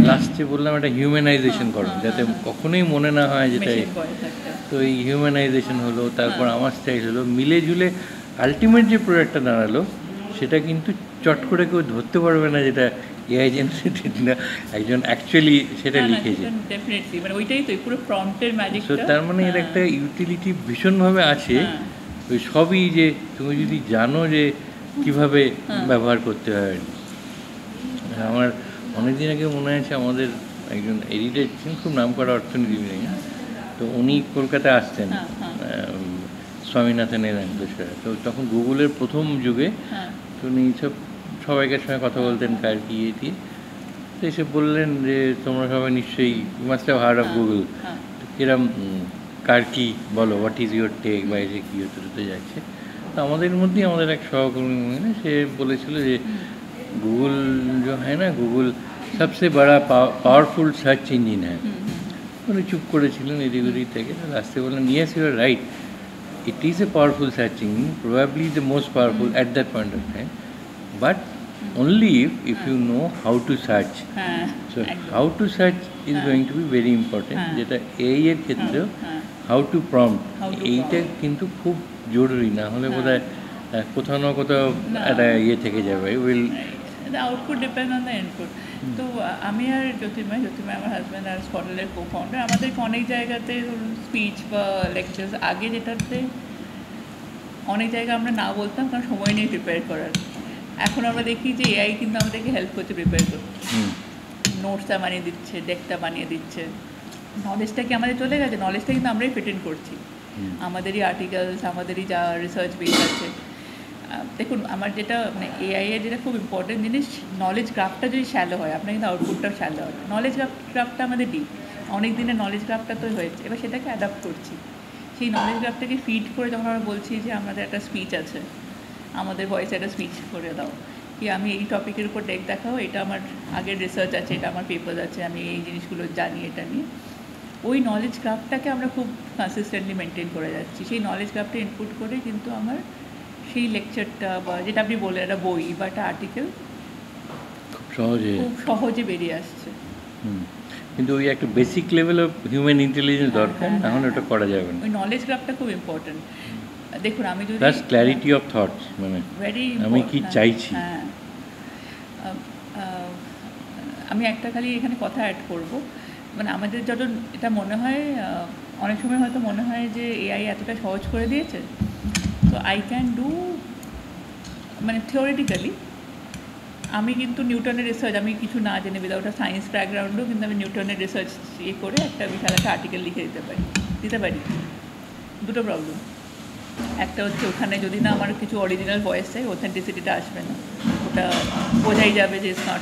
লাস্টে বললাম একটা হিউম্যানাইজেশন করো, যাতে কখনোই মনে না হয় যেটা। তো এই হিউম্যানাইজেশন হলো, তারপর আমার স্টাইল হলো, মিলে ঝুলে আলটিমেট যে প্রোডাক্টটা দাঁড়ালো সেটা কিন্তু চট করে কেউ ধরতে পারবে না যেটা এআই জেনারেটেড না, একজন অ্যাকচুয়ালি সেটা লিখেছে। ডেফিনেটলি, মানে ওইটাই তো পুরো প্রম্পটের ম্যাজিক। তো তার মানে এর একটা ইউটিলিটি ভীষণভাবে আছে। ওই সবই যে তুমি যদি জানো যে কীভাবে ব্যবহার করতে হয়। আমার অনেকদিন আগে মনে আছে আমাদের একজন এডিটর ছিলেন, খুব নাম করা অর্থনীতিবিদ, তো উনি কলকাতায় আসতেন স্বামীনাথন দোসরা। তো তখন গুগলের প্রথম যুগে তো উনি সবাইকার সঙ্গে কথা বলতেন কার কি ইয়ে দিয়ে। তো এসে বললেন যে তোমরা সবাই নিশ্চয়ই must have heard of Google, কিরম কার কি বলো, হোয়াট ইজ ইউর টেক, বা এসে কী হতে হতে যাচ্ছে। তো আমাদের মধ্যেই আমাদের এক সহকর্মী মহিলা, সে বলেছিল যে गूगल जो है ना, गूगल सबसे बड़ा पावरफुल सर्च इंजिन है। उन्हें चुप করেছিলেন এদিক ওদিক থেকে, লাস্টে বললেন yes you are right, it is a powerful search engine, probably the most powerful at that point of time, but only if you know how to search. So how to search is going to be very important, যেটা এই এর ক্ষেত্রেও how to prompt এইটা কিন্তু খুব জরুরি, না হলে বোধহয় কোথাও না কোথাও একটা ইয়ে থেকে যাবে। Will the output depends on the input. তো আমি আর জ্যোতির্ময় আমার হাজব্যান্ড আর স্কটল্যান্ডের কো-ফাউন্ডার, আমাদেরকে অনেক জায়গাতে স্পিচ বা লেকচার্স আগে যেটাতে অনেক জায়গায় আমরা না বলতাম কারণ সময় নিয়ে প্রিপেয়ার করার, এখন আমরা দেখি যে এআই কিন্তু আমাদেরকে হেল্প করছে প্রিপেয়ার করতে, নোটসটা বানিয়ে দিচ্ছে, ডেকটা বানিয়ে দিচ্ছে, নলেজটা কি আমাদের চলে গেছে, নলেজটা কিন্তু আমরাই ফিটেন করছি, আমাদেরই আর্টিকেলস, আমাদেরই যা রিসার্চ বেস আছে। দেখুন আমার যেটা মানে এআই এর যেটা খুব ইম্পর্টেন্ট জিনিস, নলেজ গ্রাফটা যদি শ্যালো হয় আপনার কিন্তু আউটপুটটাও শ্যালো হয়। নলেজ গ্রাফটা আমাদের ডিপ, অনেক দিনের নলেজ গ্রাফটা তো হয়েছে, এবার সেটাকে অ্যাডাপ্ট করছি। সেই নলেজ গ্রাফটাকে ফিড করে যখন আমরা বলছি যে আমাদের একটা স্পিচ আছে, আমাদের ভয়েসে একটা স্পিচ করে দাও, কি আমি এই টপিকের উপর ডেক দেখাও, এটা আমার আগের রিসার্চ আছে, এটা আমার পেপার আছে, আমি এই জিনিসগুলো জানি এটা নিয়ে, ওই নলেজ গ্রাফটাকে আমরা খুব কনসিস্টেন্টলি মেনটেন করে যাচ্ছি। সেই নলেজ গ্রাফটা ইনপুট করে কিন্তু আমার সেই লেকচারটা বা যেটা আপনি বললেন একটা বই বা একটা আর্টিকেল খুব সহজে বেরিয়ে আসছে। কিন্তু ওই একটা basic level of human intelligence দরকার, না হলে ওটা করা যাবে না। ওই নলেজ গ্রাফটা খুব ইম্পর্টেন্ট। দেখুন আমি যদি প্লাস ক্ল্যারিটি অফ থটস, মানে আমি কি চাইছি। হ্যাঁ, আমি একটা খালি এখানে কথা অ্যাড করব, মানে আমাদের যখন এটা মনে হয় অনেক সময় হয়তো মনে হয় যে এআই এতটা সহজ করে দিয়েছে, তো আই ক্যান ডু, মানে থিওরিটিক্যালি আমি কিন্তু নিউটনের রিসার্চ, আমি কিছু না জেনে উইদাউট আ সায়েন্স ব্যাকগ্রাউন্ডও কিন্তু আমি নিউটনের রিসার্চ ইয়ে করে একটা বিশাল একটা আর্টিকেল লিখে দিতে পারি। দুটো প্রবলেম, একটা হচ্ছে ওখানে যদি না আমার কিছু অরিজিনাল ভয়েস চাই, অথেন্টিসিটিটা আসবে না, ওটা বোঝাই যাবে যে ইটস নট,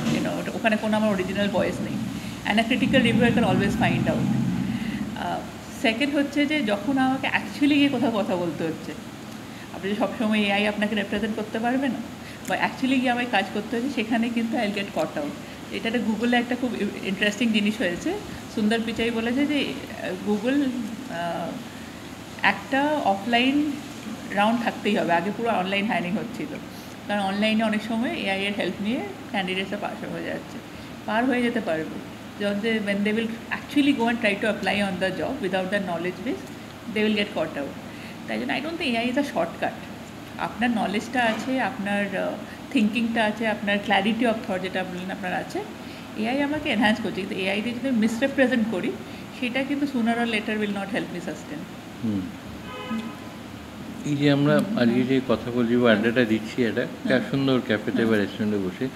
ওখানে কোনো আমার অরিজিনাল ভয়েস নেই। And a critical reviewer can always find out. Second হচ্ছে যে যখন আমাকে অ্যাকচুয়ালি গিয়ে কোথাও কথা বলতে হচ্ছে, আপনি যে সবসময় এআই আপনাকে রিপ্রেজেন্ট করতে পারবে না, বা অ্যাকচুয়ালি গিয়ে আমায় কাজ করতে হচ্ছে, সেখানে কিন্তু আই গেট কট আউট। এটা একটা গুগলে একটা খুব ইন্টারেস্টিং জিনিস হয়েছে, সুন্দর পিচাই বলেছে যে গুগল একটা অফলাইন রাউন্ড থাকতেই হবে, আগে পুরো অনলাইন হায়ারিং হচ্ছিল, কারণ অনলাইনে অনেক সময় এআই এর হেল্প নিয়ে ক্যান্ডিডেটসরা পার হয়ে যেতে পারবে, যখন যে when they will actually go and try to apply on the job without the knowledge base, they will get caught out. তাই জন্য I don't think AI is a shortcut. আপনার নলেজটা আছে, আপনার থিঙ্কিংটা আছে, আপনার ক্ল্যারিটি অফ থট যেটা বললেন আপনার আছে, এআই আমাকে এনহ্যান্স করছে, কিন্তু এআই দিয়ে যদি মিসরিপ্রেজেন্ট করি, সেটা কিন্তু sooner or later will not help me sustain. এই যে আমরা আজকে যে কথা বলছি বা আড্ডাটা দিচ্ছি, এটা সুন্দর ক্যাফেতে বা রেস্টুরেন্টে বসে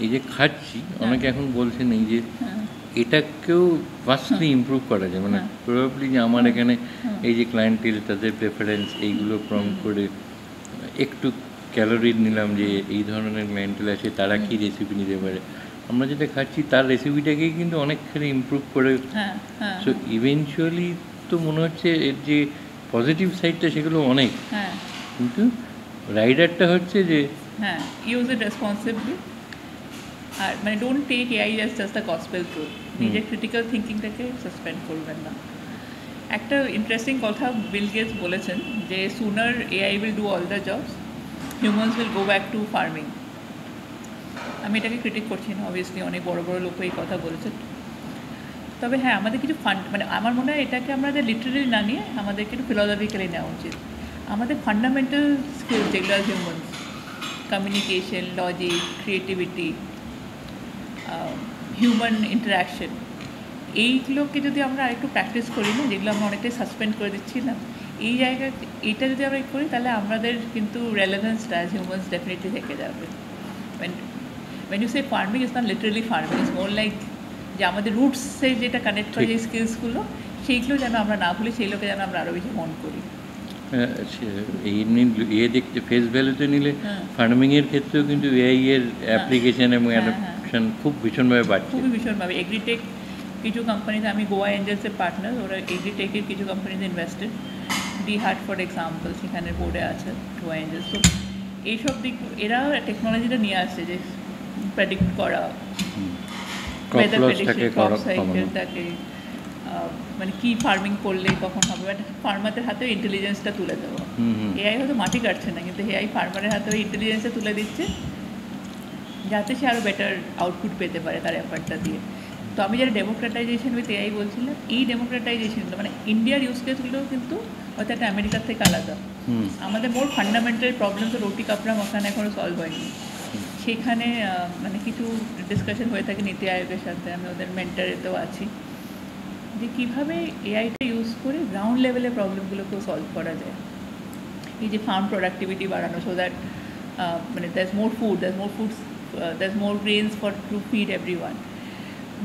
এই যে খাচ্ছি, অনেকে এখন বলছেন এই যে এটাকেও ভাস্টলি ইমপ্রুভ করা যায়, মানে প্রবাবলি যে আমার এখানে এই যে ক্লায়েন্টেল, তাদের প্রেফারেন্স, এইগুলো প্রম করে একটু ক্যালোরি নিলাম, যে এই ধরনের ক্লায়েন্টেল আছে, তারা কী রেসিপি নিতে পারে, আমরা যেটা খাচ্ছি তার রেসিপিটাকেই কিন্তু অনেকখানি ইমপ্রুভ করে। সো ইভেনচুয়ালি তো মনে হচ্ছে এর যে পজিটিভ সাইডটা সেগুলো অনেক, কিন্তু রাইডারটা হচ্ছে যে ইউজ ইট রেসপন্সিবলি, আর মানে don't take AI as just the gospel truth, নিজের ক্রিটিক্যাল থিঙ্কিংটাকে সাসপেন্ড করবেন না। একটা ইন্টারেস্টিং কথা বিল গেটস বলেছেন যে sooner AI will do all the jobs, humans will go back to farming. আমি এটাকে ক্রিটিক করছি না, অবভিয়াসলি অনেক বড় বড় লোক এই কথা বলেছেন, তবে হ্যাঁ আমাদের কিছু মানে আমার মনে হয় এটাকে আমাদের লিটারেলি না নিয়ে আমাদেরকে একটু ফিলোসফিক্যালি নেওয়া উচিত। আমাদের ফান্ডামেন্টাল স্কিলস যেগুলো humans, communication, logic, creativity, human interaction, এইগুলোকে যদি আমরা আরেকটু প্র্যাকটিস করি না, যেগুলো আমরা অনেকটাই সাসপেন্ড করে দিচ্ছিলাম, এই জায়গায় এইটা যদি আমরা করি, তাহলে আমাদের কিন্তু রেলেভেন্সটা অ্যাজ হিউম্যানস ডেফিনেটলি থেকে যাবে। when you say farming, it's not literally farming, it's more like যে আমাদের রুটসে যেটা কানেক্ট করে যে স্কিলসগুলো, সেইগুলো যেন আমরা না ভুলি, সেইগুলোকে যেন আমরা আরও বেশি মন করি। ইয়ে দেখতে ফেস ভ্যালুতে নিলে ফার্মিংয়ের ক্ষেত্রেও কিন্তু এআই এর অ্যাপ্লিকেশন এবং অ্যাডাপশন খুব ভীষণভাবে বাড়ছে, খুবই ভীষণভাবে। এগ্রিটেক কিছু কোম্পানিতে, আমি গোয়া এঞ্জেলসের পার্টনার, ওরা এগ্রিটেকের কিছু কোম্পানিতে invested, D heart for example সেখানে বোর্ডে আছে গোয়া এঞ্জেলস। তো এইসব দিক এরা টেকনোলজিটা নিয়ে আসছে, যে প্রেডিক্ট করা, ওয়েদার প্রেডিকশন, ক্রপ সাইকেলটাকে, মানে কী ফার্মিং করলে কখন হবে, বাট ফার্মারদের হাতে ইন্টেলিজেন্সটা তুলে দেওয়া। এআই হয়তো মাটি কাটছে না, কিন্তু এআই ফার্মারের হাতে ওই ইন্টেলিজেন্সটা তুলে দিচ্ছে, যাতে সে আরও বেটার আউটপুট পেতে পারে তার এফার্টটা দিয়ে। তো আমি যারা ডেমোক্রেটাইজেশন উইথ এআই বলছিলাম, এই ডেমোক্রেটাইজেশনগুলো মানে ইন্ডিয়ার ইউজ কেসগুলোও কিন্তু হয়তো একটা আমেরিকার থেকে আলাদা। আমাদের মোর ফান্ডামেন্টাল প্রবলেম তো রুটি কাপড়া মকান এখনও সলভ হয়নি, সেখানে মানে কিছু ডিসকাশন হয়ে থাকে নীতি আয়োগের সাথে, আমি ওদের মেন্টারেতেও আছি, যে কীভাবে এআইটা ইউজ করে গ্রাউন্ড লেভেলের প্রবলেমগুলোকেও সলভ করা যায়। এই যে ফার্ম প্রোডাক্টিভিটি বাড়ানো, সো দ্যাট মানে there is more food, there is more grains for to feed everyone.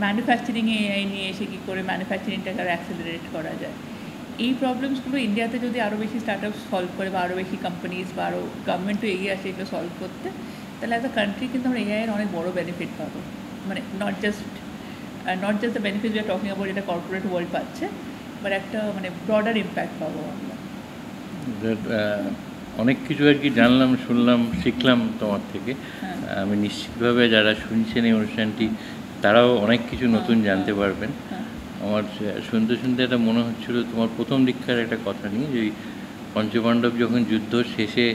ম্যানুফ্যাকচারিংয়ে এআই নিয়ে এসে কী করে ম্যানুফ্যাকচারিংটাকে আরও অ্যাক্সেলারেট করা যায়, এই প্রবলেমসগুলো ইন্ডিয়াতে যদি আরও বেশি স্টার্টআপ সলভ করে, বা আরও বেশি কোম্পানিজ বা আরও গভর্নমেন্টও এগিয়ে আসে এগুলো সলভ করতে, তাহলে অ্যাজ আ কান্ট্রি কিন্তু আমরা এআইয়ের অনেক বড় বেনিফিট পাবো। মানে not just the benefit we are talking about, যেটা কর্পোরেট ওয়ার্ল্ড পাচ্ছে, বাট একটা মানে ব্রডার ইম্প্যাক্ট পাবো আমরা। অনেক কিছু আর কি জানলাম, শুনলাম, শিখলাম তোমার থেকে। আমি নিশ্চিতভাবে যারা শুনছেন এই অনুষ্ঠানটি, তারাও অনেক কিছু নতুন জানতে পারবেন। আমার শুনতে শুনতে এটা মনে হচ্ছিল তোমার প্রথম দীক্ষার একটা কথা নিয়ে, যে পঞ্চপাণ্ডব যখন যুদ্ধ শেষে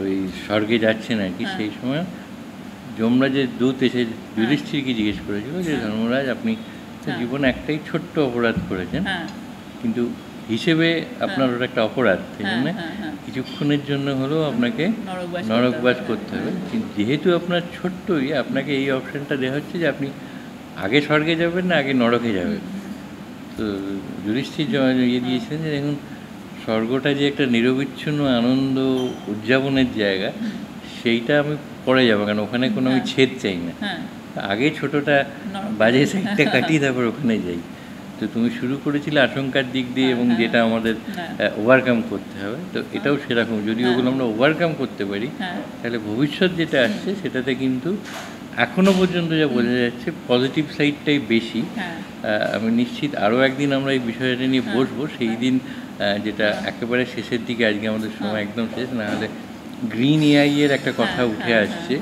ওই স্বর্গে যাচ্ছেন আর কি, সেই সময় যমরাজের দূত এসে যুধিষ্ঠিরকে জিজ্ঞেস করেছিল যে ধর্মরাজ, আপনি জীবনে একটাই ছোট্ট অপরাধ করেছেন, কিন্তু হিসেবে আপনার ওটা একটা অপরাধ, সেই জন্য কিছুক্ষণের জন্য হলেও আপনাকে নরকবাস করতে হবে। কিন্তু যেহেতু আপনার ছোট্টই, আপনাকে এই অপশানটা দেওয়া হচ্ছে যে আপনি আগে স্বর্গে যাবেন না আগে নরকে যাবেন। তো যুধিষ্ঠির ইয়ে দিয়েছেন যে দেখুন, স্বর্গটা যে একটা নিরবিচ্ছিন্ন আনন্দ উদযাপনের জায়গা, সেইটা আমি পরে যাবো, কারণ ওখানে কোনো আমি ছেদ চাই না। হ্যাঁ আগে ছোটটা বাজে সাইডটা কাটিয়ে তারপর ওখানে যাই। তো তুমি শুরু করেছিলে আশঙ্কার দিক দিয়ে, এবং যেটা আমাদের ওভারকাম করতে হবে, তো এটাও সেরকম। যদি ওগুলো আমরা ওভারকাম করতে পারি, তাহলে ভবিষ্যৎ যেটা আসছে সেটাতে কিন্তু এখনো পর্যন্ত যা বোঝা যাচ্ছে পজিটিভ সাইডটাই বেশি। আমি নিশ্চিত আরও একদিন আমরা এই বিষয়টা নিয়ে বসবো, সেই দিন যেটা একেবারে শেষের দিকে, আজকে আমাদের সময় একদম শেষ, না হলে গ্রিন এআই এর একটা কথা উঠে আসছে,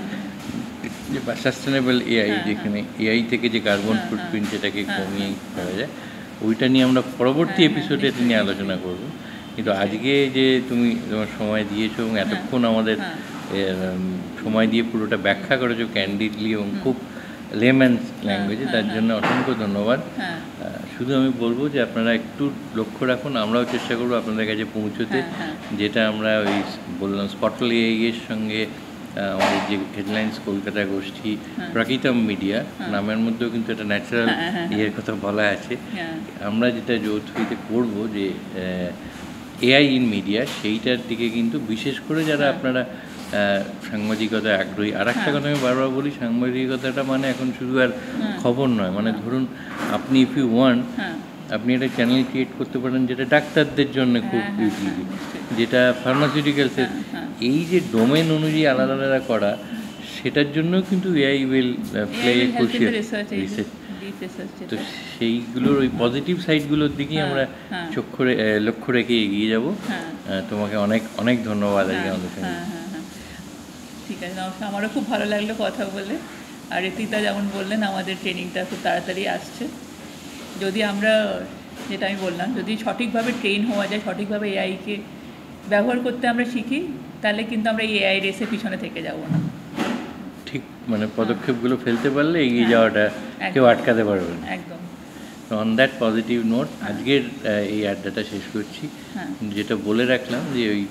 যে সাস্টেনেবল এআই, যেখানে এআই থেকে যে কার্বন ফুটপ্রিন্ট যেটাকে কমিয়ে করা যায়, ওইটা নিয়ে আমরা পরবর্তী এপিসোডে এটা নিয়ে আলোচনা করব। কিন্তু আজকে যে তুমি তোমার সময় দিয়েছো এবং এতক্ষণ আমাদের সময় দিয়ে পুরোটা ব্যাখ্যা করেছো ক্যান্ডিডলি এবং খুব লেম্যানস ল্যাঙ্গুয়েজে, তার জন্য অসংখ্য ধন্যবাদ। শুধু আমি বলবো যে আপনারা একটু লক্ষ্য রাখুন, আমরাও চেষ্টা করবো আপনাদের কাছে পৌঁছতে, যেটা আমরা ওই বললাম স্পটল এআই এর সঙ্গে আমাদের যে হেডলাইন্স কলকাতা গোষ্ঠী, প্রাকৃতম মিডিয়া নামের মধ্যেও কিন্তু একটা ন্যাচারাল ইয়ের কথা বলা আছে। আমরা যেটা যৌথিতে করবো যে এআই ইন মিডিয়া, সেইটার দিকে কিন্তু বিশেষ করে যারা আপনারা সাংবাদিকতা আগ্রহী। আর একটা কথা আমি বারবার বলি, সাংবাদিকতাটা মানে এখন শুধু আর খবর নয়, মানে ধরুন আপনি ইফ ইউ ওয়ান্ট, আপনি একটা চ্যানেল ক্রিয়েট করতে পারেন যেটা ডাক্তারদের জন্য খুব ইউটিলি, যেটা ফার্মাসিউটিক্যালসের, এই যে ডোমেন অনুযায়ী আলাদা আলাদা করা, সেটার জন্য কিন্তু AI will play a crucial research. তো সেইগুলোর ওই পজিটিভ সাইডগুলোর দিকেই আমরা লক্ষ্য রেখে এগিয়ে যাব। তোমাকে অনেক অনেক ধন্যবাদ আজকে আমাদের সঙ্গে। ঠিক আছে, নমস্কার। আমারও খুব ভালো লাগলো কথা বলে। আর ঋতিতা যেমন বললেন, আমাদের ট্রেনিংটা খুব তাড়াতাড়ি আসছে। যদি আমরা, যেটা আমি বললাম, যদি সঠিকভাবে ট্রেন হওয়া যায়, সঠিকভাবে এআইকে ব্যবহার করতে আমরা শিখি, তাহলে কিন্তু আমরা এই এআই রেসে পিছনে থেকে যাব না। ঠিক, মানে পদক্ষেপগুলো ফেলতে পারলে এগিয়ে যাওয়াটা কেউ আটকাতে পারবে না। একদম। অন দ্যাট পজিটিভ নোট আজকের এই আড্ডাটা শেষ করছি। যেটা বলে রাখলাম যে ওই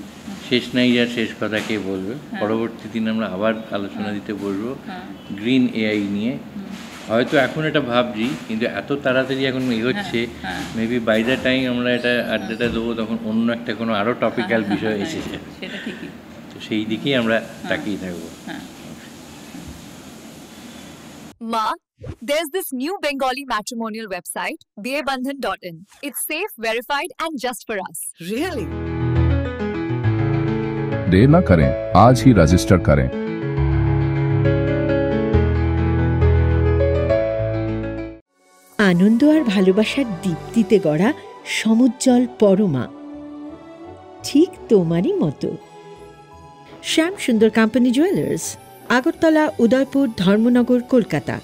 শেষ নাই যার শেষ কথা কে বলবে, পরবর্তী দিন আমরা আবার আলোচনা দিতে বসবো গ্রিন এআই নিয়ে। হয়তো এখন এটা ভাবছি, কিন্তু এত তাড়াতাড়ি এখন এগোচ্ছে, মেবি বাই দ্য টাইম আমরা এটা আড্ডাটা দেবো, তখন অন্য একটা কোনো আরও টপিক্যাল বিষয় এসেছে। সেটা ঠিকই। তো সেই দিকেই আমরা তাকিয়ে থাকবো। Ma, there's this new Bengali matrimonial website, BABandhan.in. It's safe, verified, and just for us. Really? देर न करें, आज ही रजिस्टर करें। আনন্দ আর ভালোবাসার দীপ্তিতে গড়া সমুজ্জ্বল পরমা, ঠিক তোমারই মতো। শ্যাম সুন্দর কোম্পানি জুয়েলার্স, আগরতলা, উদয়পুর, ধর্মনগর, কলকাতা।